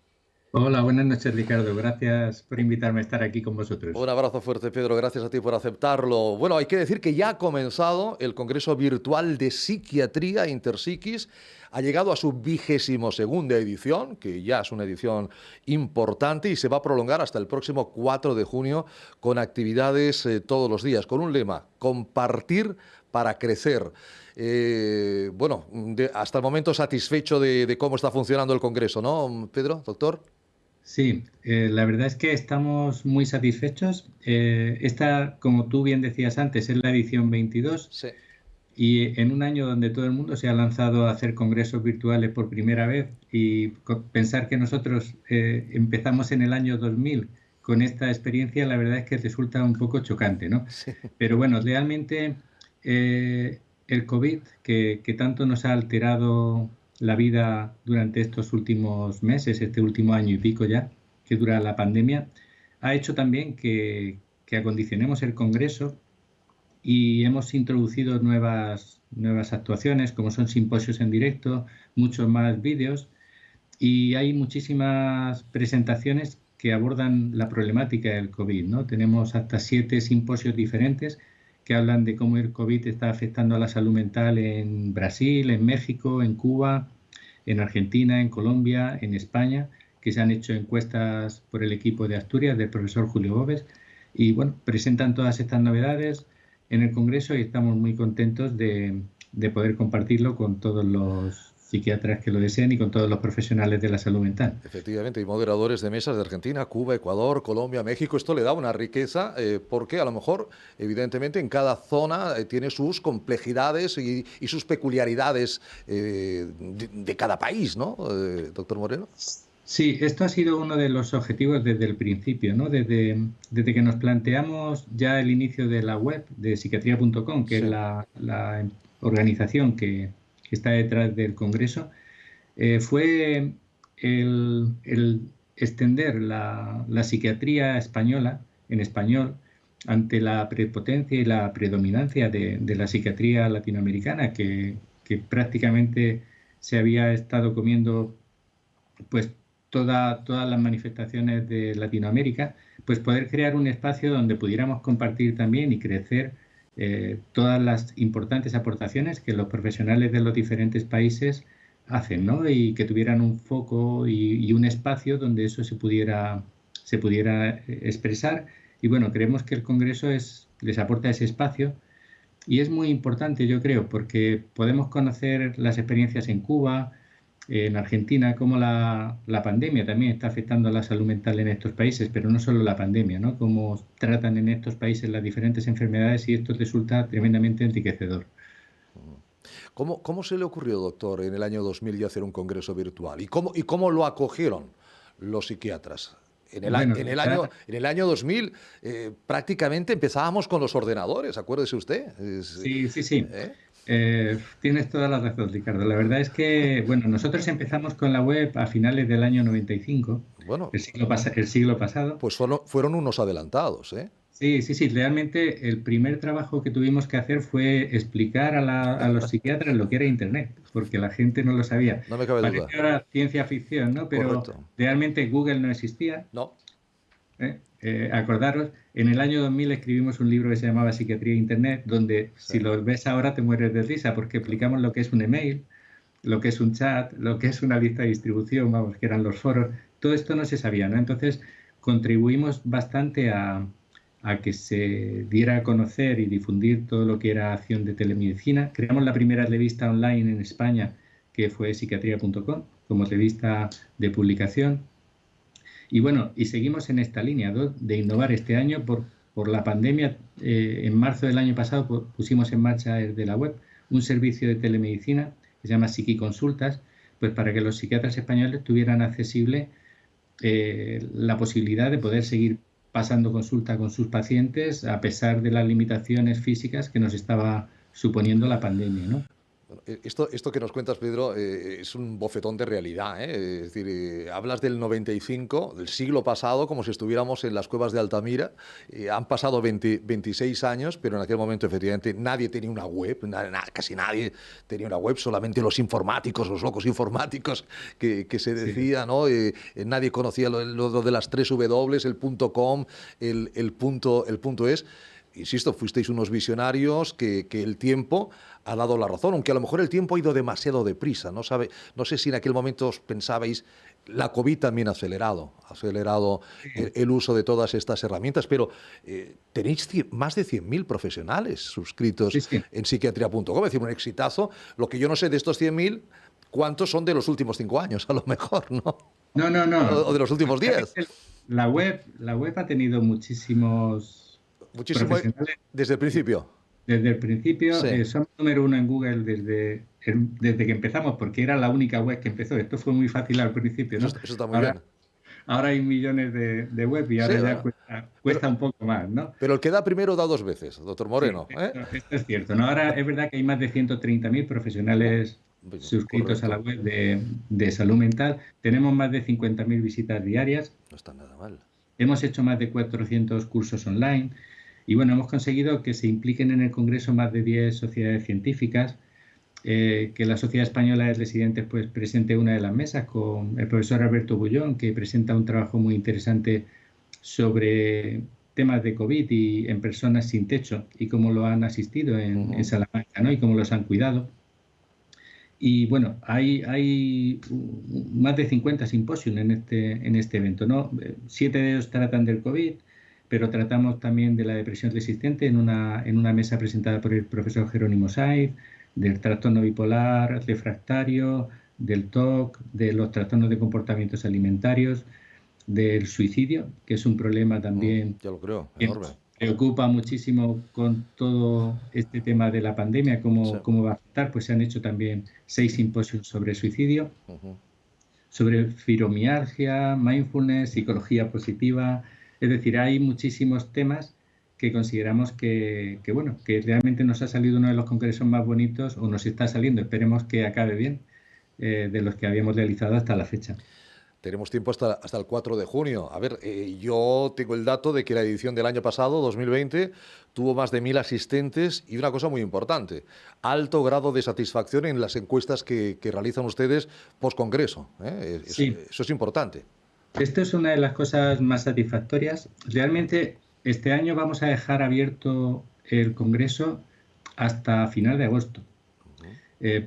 Hola, buenas noches, Ricardo. Gracias por invitarme a estar aquí con vosotros. Un abrazo fuerte, Pedro. Gracias a ti por aceptarlo. Bueno, hay que decir que ya ha comenzado el Congreso Virtual de Psiquiatría Interpsiquis. Ha llegado a su 22ª edición, que ya es una edición importante y se va a prolongar hasta el próximo 4 de junio con actividades todos los días, con un lema: compartir para crecer. Hasta el momento satisfecho de cómo está funcionando el Congreso, ¿no, Pedro, doctor? Sí, la verdad es que estamos muy satisfechos. Esta, como tú bien decías antes, es la edición 22. Sí. Y en un año donde todo el mundo se ha lanzado a hacer congresos virtuales por primera vez, y pensar que nosotros empezamos en el año 2000 con esta experiencia, la verdad es que resulta un poco chocante, ¿no? Sí. Pero bueno, realmente el COVID, que tanto nos ha alterado la vida durante estos últimos meses, este último año y pico ya, que dura la pandemia, ha hecho también que acondicionemos el Congreso y hemos introducido nuevas actuaciones, como son simposios en directo, muchos más vídeos, y hay muchísimas presentaciones que abordan la problemática del COVID, ¿no? Tenemos hasta 7 simposios diferentes que hablan de cómo el COVID está afectando a la salud mental en Brasil, en México, en Cuba, en Argentina, en Colombia, en España, que se han hecho encuestas por el equipo de Asturias del profesor Julio Bóves, y bueno, presentan todas estas novedades en el Congreso y estamos muy contentos de poder compartirlo con todos los psiquiatras que lo deseen y con todos los profesionales de la salud mental. Efectivamente, y moderadores de mesas de Argentina, Cuba, Ecuador, Colombia, México. Esto le da una riqueza porque a lo mejor, evidentemente, en cada zona tiene sus complejidades y sus peculiaridades de cada país, ¿no, doctor Moreno? Sí, esto ha sido uno de los objetivos desde el principio, ¿no? Desde que nos planteamos ya el inicio de la web de psiquiatría.com, que sí, es la organización que está detrás del Congreso, fue el extender la psiquiatría española en español ante la prepotencia y la predominancia de la psiquiatría latinoamericana, que prácticamente se había estado comiendo pues todas las manifestaciones de Latinoamérica, pues poder crear un espacio donde pudiéramos compartir también y crecer todas las importantes aportaciones que los profesionales de los diferentes países hacen, ¿no? Y que tuvieran un foco y un espacio donde eso se pudiera expresar. Y bueno, creemos que el Congreso les aporta ese espacio y es muy importante, yo creo, porque podemos conocer las experiencias en Cuba, en Argentina, cómo la pandemia también está afectando a la salud mental en estos países, pero no solo la pandemia, ¿no? Cómo tratan en estos países las diferentes enfermedades y esto resulta tremendamente enriquecedor. ¿Cómo se le ocurrió, doctor, en el año 2000 hacer un congreso virtual? ¿Y cómo lo acogieron los psiquiatras? En el año 2000 prácticamente empezábamos con los ordenadores, acuérdese usted. Sí. Tienes toda la razón, Ricardo. La verdad es que, bueno, nosotros empezamos con la web a finales del año 95, bueno, el siglo pasado. Pues fueron unos adelantados, ¿eh? Sí. Realmente el primer trabajo que tuvimos que hacer fue explicar a los psiquiatras lo que era Internet, porque la gente no lo sabía. No me cabe duda. Parece ahora ciencia ficción, ¿no? Pero correcto, realmente Google no existía. No. Acordaros, en el año 2000 escribimos un libro que se llamaba Psiquiatría e Internet, donde sí, si lo ves ahora te mueres de risa, porque explicamos lo que es un email, lo que es un chat, lo que es una lista de distribución, vamos, que eran los foros. Todo esto no se sabía, ¿no? Entonces contribuimos bastante a que se diera a conocer y difundir todo lo que era acción de telemedicina. Creamos la primera revista online en España, que fue psiquiatría.com, como revista de publicación. Y bueno, y seguimos en esta línea de innovar. Este año, por la pandemia, en marzo del año pasado pusimos en marcha desde la web un servicio de telemedicina que se llama Psiquiconsultas, pues para que los psiquiatras españoles tuvieran accesible la posibilidad de poder seguir pasando consulta con sus pacientes a pesar de las limitaciones físicas que nos estaba suponiendo la pandemia, ¿no? Esto que nos cuentas, Pedro, es un bofetón de realidad, ¿eh? Es decir, hablas del 95, del siglo pasado, como si estuviéramos en las cuevas de Altamira. Han pasado 26 años, pero en aquel momento, efectivamente, nadie tenía una web, casi nadie tenía una web, solamente los informáticos, los locos informáticos que se decía, sí, ¿no? Nadie conocía lo de las 3 W, el .com, el punto es. Insisto, fuisteis unos visionarios que el tiempo ha dado la razón, aunque a lo mejor el tiempo ha ido demasiado deprisa. No sé si en aquel momento os pensabais, la COVID también ha acelerado el uso de todas estas herramientas, pero tenéis más de 100.000 profesionales suscritos en psiquiatría.com, es decir, un exitazo. Lo que yo no sé de estos 100.000, ¿cuántos son de los últimos 5 años? A lo mejor, ¿no? No. O de los últimos 10. La web ha tenido muchísimo desde el principio. Desde el principio, sí, somos número 1 en Google desde que empezamos, porque era la única web que empezó. Esto fue muy fácil al principio, ¿no? Eso está muy bien. Ahora hay millones de web y ahora sí, ya cuesta un poco más, ¿no? Pero el que da primero da 2 veces, doctor Moreno. Sí, esto es cierto, ¿no? Ahora es verdad que hay más de 130.000 profesionales suscritos a la web de salud mental. Tenemos más de 50.000 visitas diarias. No está nada mal. Hemos hecho más de 400 cursos online. Y bueno, hemos conseguido que se impliquen en el Congreso más de 10 sociedades científicas, que la Sociedad Española de Residentes pues presente una de las mesas con el profesor Alberto Bullón, que presenta un trabajo muy interesante sobre temas de COVID y en personas sin techo y cómo lo han asistido en Salamanca, ¿no? Y cómo los han cuidado. Y bueno, hay más de 50 simposios en este evento, ¿no? 7 de ellos tratan del COVID, pero tratamos también de la depresión resistente en una mesa presentada por el profesor Jerónimo Saiz, del trastorno bipolar refractario, del TOC, de los trastornos de comportamientos alimentarios, del suicidio, que es un problema también ya lo creo, que enorme. nos preocupa muchísimo con todo este tema de la pandemia, cómo va a afectar. Pues se han hecho también 6 simposios sobre suicidio, sobre fibromialgia, mindfulness, psicología positiva. Es decir, hay muchísimos temas que consideramos que realmente nos ha salido uno de los congresos más bonitos, o nos está saliendo, esperemos que acabe bien, de los que habíamos realizado hasta la fecha. Tenemos tiempo hasta el 4 de junio. A ver, yo tengo el dato de que la edición del año pasado, 2020, tuvo más de 1.000 asistentes y una cosa muy importante, alto grado de satisfacción en las encuestas que realizan ustedes post-congreso. Sí. Eso es importante. Esto es una de las cosas más satisfactorias. Realmente este año vamos a dejar abierto el congreso hasta final de agosto.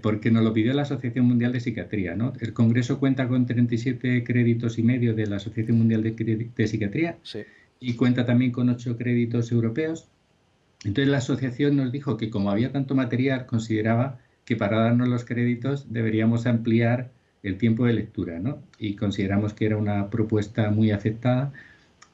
Porque nos lo pidió la Asociación Mundial de Psiquiatría, ¿no? El Congreso cuenta con 37 créditos y medio de la Asociación Mundial de Psiquiatría, sí, y cuenta también con 8 créditos europeos. Entonces la asociación nos dijo que como había tanto material, consideraba que para darnos los créditos deberíamos ampliar el tiempo de lectura, ¿no? Y consideramos que era una propuesta muy aceptada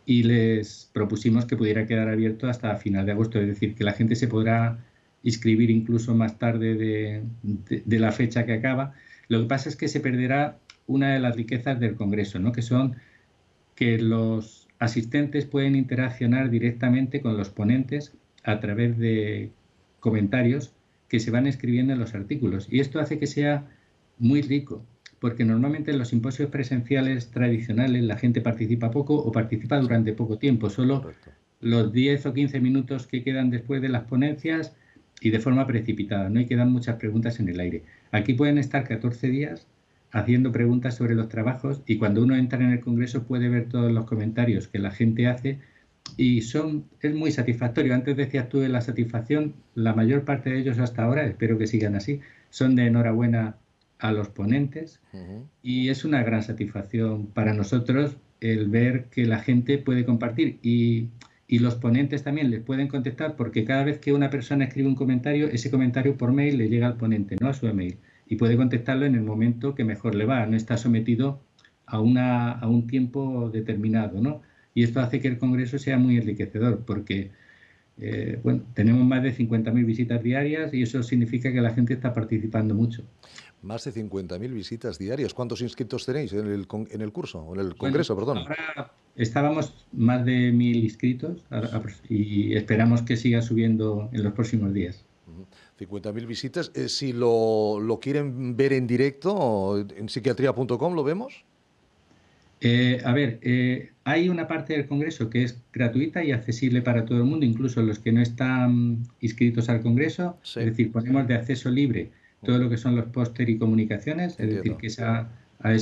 y les propusimos que pudiera quedar abierto hasta final de agosto, es decir, que la gente se podrá inscribir incluso más tarde de la fecha que acaba. Lo que pasa es que se perderá una de las riquezas del Congreso, ¿no? Que son que los asistentes pueden interaccionar directamente con los ponentes a través de comentarios que se van escribiendo en los artículos. Y esto hace que sea muy rico, porque normalmente en los simposios presenciales tradicionales la gente participa poco o participa durante poco tiempo, solo los 10 o 15 minutos que quedan después de las ponencias y de forma precipitada, ¿no? Y quedan muchas preguntas en el aire. Aquí pueden estar 14 días haciendo preguntas sobre los trabajos y cuando uno entra en el Congreso puede ver todos los comentarios que la gente hace y es muy satisfactorio. Antes decías tú de la satisfacción, la mayor parte de ellos hasta ahora, espero que sigan así, son de enhorabuena a los ponentes y es una gran satisfacción para nosotros el ver que la gente puede compartir y los ponentes también les pueden contestar porque cada vez que una persona escribe un comentario, ese comentario por mail le llega al ponente, no a su email, y puede contestarlo en el momento que mejor le va, no está sometido a un tiempo determinado, ¿no? Y esto hace que el Congreso sea muy enriquecedor porque tenemos más de 50.000 visitas diarias y eso significa que la gente está participando mucho. Más de 50.000 visitas diarias. ¿Cuántos inscritos tenéis en el curso, o en el congreso, perdón? Ahora estábamos más de 1.000 inscritos y esperamos que siga subiendo en los próximos días. 50.000 visitas. Si lo quieren ver en directo, en psiquiatría.com, ¿lo vemos? Hay una parte del congreso que es gratuita y accesible para todo el mundo, incluso los que no están inscritos al congreso. Sí. Es decir, ponemos de acceso libre todo lo que son los póster y comunicaciones, es decir, que a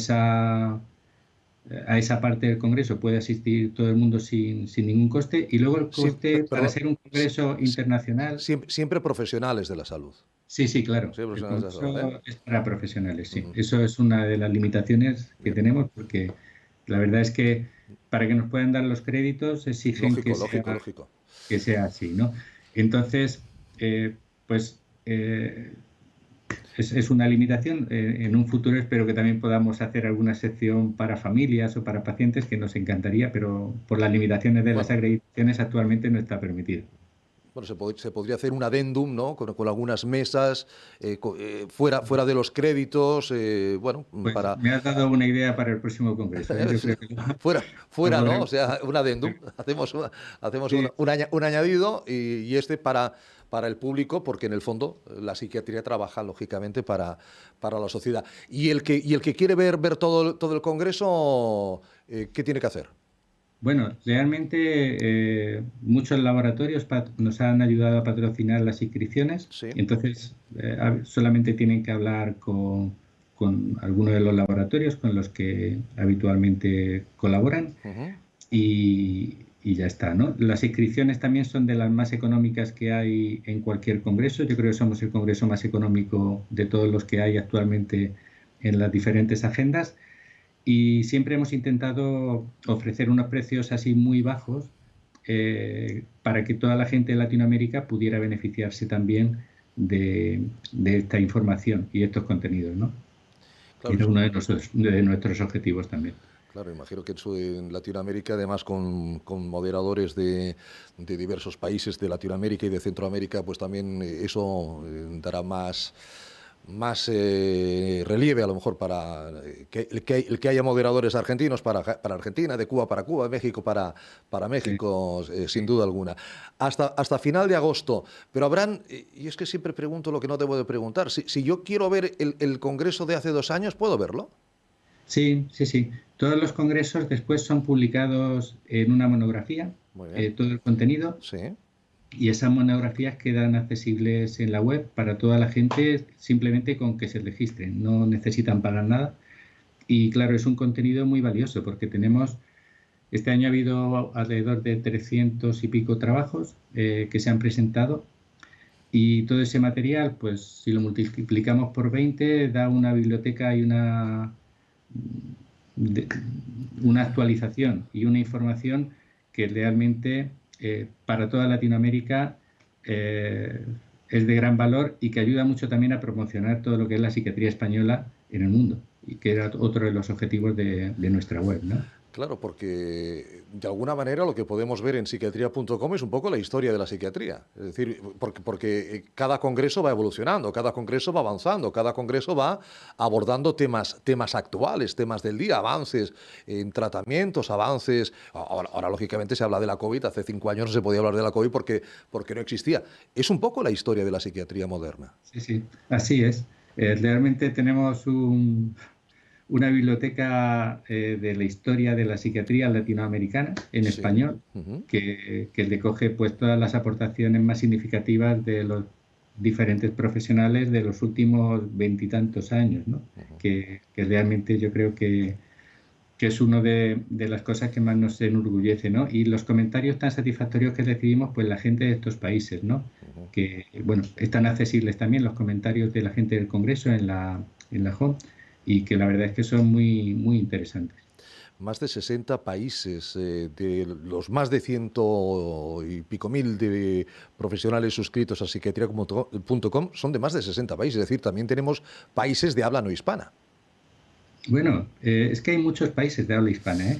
esa parte del congreso puede asistir todo el mundo sin ningún coste. Y luego el coste, para ser un congreso internacional... Siempre profesionales de la salud. Sí, claro. El congreso es para profesionales, sí. Eso es una de las limitaciones que tenemos, porque la verdad es que para que nos puedan dar los créditos exigen que sea así, ¿no? Entonces, es una limitación. En un futuro espero que también podamos hacer alguna sección para familias o para pacientes, que nos encantaría, pero por las limitaciones de las acreditaciones actualmente no está permitido. Bueno, se podría hacer un adendum, ¿no? Con algunas mesas fuera de los créditos, para... Me has dado una idea para el próximo congreso. Yo creo que... fuera, ¿no? O sea, un adendum. Hacemos un añadido y para el público, porque en el fondo la psiquiatría trabaja lógicamente para la sociedad. Y el que quiere ver todo el congreso, ¿qué tiene que hacer? Bueno, realmente muchos laboratorios nos han ayudado a patrocinar las inscripciones. Sí. Entonces solamente tienen que hablar con alguno de los laboratorios con los que habitualmente colaboran y ya está, ¿no? Las inscripciones también son de las más económicas que hay en cualquier congreso. Yo creo que somos el congreso más económico de todos los que hay actualmente en las diferentes agendas. Y siempre hemos intentado ofrecer unos precios así muy bajos para que toda la gente de Latinoamérica pudiera beneficiarse también esta información y estos contenidos, ¿no? Claro, era uno de nuestros objetivos también. Claro, imagino que en Latinoamérica, además con moderadores de diversos países de Latinoamérica y de Centroamérica, pues también eso dará más relieve a lo mejor para el que haya moderadores argentinos para Argentina, de Cuba para Cuba, México para México, sí. Sin duda alguna. Hasta final de agosto. Pero habrán, y es que siempre pregunto lo que no debo de preguntar, si yo quiero ver el congreso de hace 2 años, ¿puedo verlo? Sí. Todos los congresos después son publicados en una monografía, todo el contenido. Sí. Y esas monografías quedan accesibles en la web para toda la gente simplemente con que se registren, no necesitan pagar nada. Y claro, es un contenido muy valioso porque este año ha habido alrededor de 300 y pico trabajos que se han presentado y todo ese material, pues si lo multiplicamos por 20, da una biblioteca y una actualización y una información que realmente para toda Latinoamérica es de gran valor y que ayuda mucho también a promocionar todo lo que es la psiquiatría española en el mundo, y que era otro de los objetivos de nuestra web, ¿no? Claro, porque de alguna manera lo que podemos ver en psiquiatría.com es un poco la historia de la psiquiatría. Es decir, porque cada congreso va evolucionando, cada congreso va avanzando, cada congreso va abordando temas actuales, temas del día, avances en tratamientos, avances. Ahora lógicamente se habla de la COVID, hace 5 años no se podía hablar de la COVID porque no existía. Es un poco la historia de la psiquiatría moderna. Sí, así es. Realmente tenemos una biblioteca de la historia de la psiquiatría latinoamericana en español, que recoge pues todas las aportaciones más significativas de los diferentes profesionales de los últimos 20 y tantos años, ¿no? Que realmente yo creo que es una de las cosas que más nos enorgullece, ¿no? Y los comentarios tan satisfactorios que recibimos, pues la gente de estos países, ¿no? Que, bueno, están accesibles también los comentarios de la gente del Congreso en la home, y que la verdad es que son muy, muy interesantes. Más de 60 países, de los más de 100 y pico mil de profesionales suscritos a psiquiatría.com son de más de 60 países, es decir, también tenemos países de habla no hispana. Bueno, es que hay muchos países de habla hispana, ¿eh?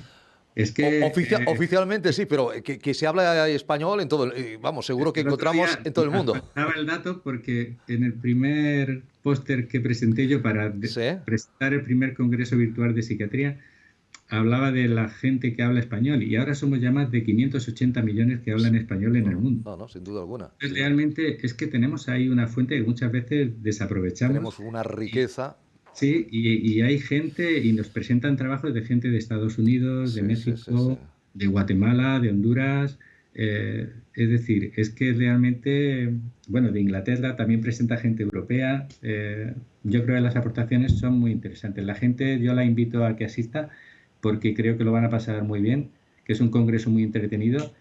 Es que, oficialmente sí, pero que se habla español en todo, vamos, seguro que encontramos en todo el mundo. Daba el dato porque en el primer póster que presenté yo para presentar el primer congreso virtual de psiquiatría, hablaba de la gente que habla español y ahora somos ya más de 580 millones que hablan español en el mundo. No, sin duda alguna. Entonces, realmente es que tenemos ahí una fuente que muchas veces desaprovechamos. Tenemos una riqueza. Sí, y hay gente, y nos presentan trabajos de gente de Estados Unidos, de México, de Guatemala, de Honduras. Es decir, es que realmente, bueno, de Inglaterra también presenta gente europea. Yo creo que las aportaciones son muy interesantes. La gente, yo la invito a que asista porque creo que lo van a pasar muy bien, que es un congreso muy entretenido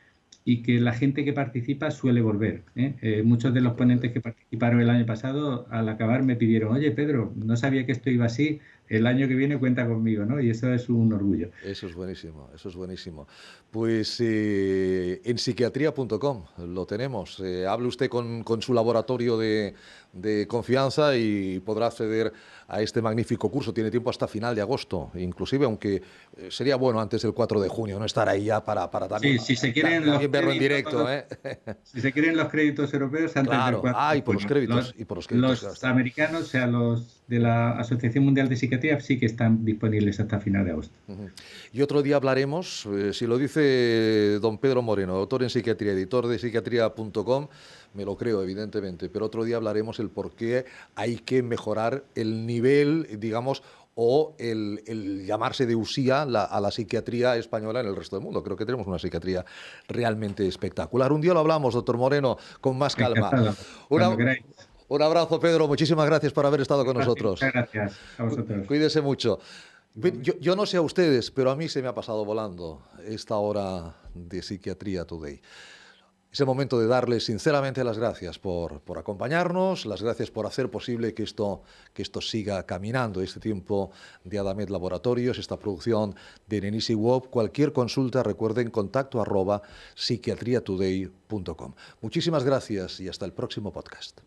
y que la gente que participa suele volver, ¿eh? Muchos de los ponentes que participaron el año pasado, al acabar me pidieron, oye Pedro, no sabía que esto iba así, el año que viene cuenta conmigo, ¿no? Y eso es un orgullo. Eso es buenísimo, eso es buenísimo. Pues en psiquiatría.com lo tenemos. Hable usted con su laboratorio de confianza y podrá acceder a este magnífico curso. Tiene tiempo hasta final de agosto, inclusive, aunque sería bueno antes del 4 de junio, no estar ahí ya para también, sí, si se quieren también verlo en directo. Si se quieren los créditos europeos antes del 4 y por los créditos. Los americanos, o sea, los de la Asociación Mundial de Psiquiatría, sí que están disponibles hasta final de agosto. Y otro día hablaremos, si lo dice don Pedro Moreno, doctor en psiquiatría, editor de psiquiatría.com, me lo creo, evidentemente, pero otro día hablaremos el por qué hay que mejorar el nivel, digamos, o el llamarse de usía a la psiquiatría española en el resto del mundo. Creo que tenemos una psiquiatría realmente espectacular. Un día lo hablamos, doctor Moreno, con más calma. Un abrazo, Pedro. Muchísimas gracias por haber estado con nosotros. Muchas gracias a vosotros. Cuídese mucho. Yo no sé a ustedes, pero a mí se me ha pasado volando esta hora de Psiquiatría Today. Es el momento de darles sinceramente las gracias por acompañarnos, las gracias por hacer posible que esto siga caminando, este tiempo de Adamed Laboratorios, esta producción de Nenisi Wop. Cualquier consulta, recuerden, contacto @psiquiatriatoday.com. Muchísimas gracias y hasta el próximo podcast.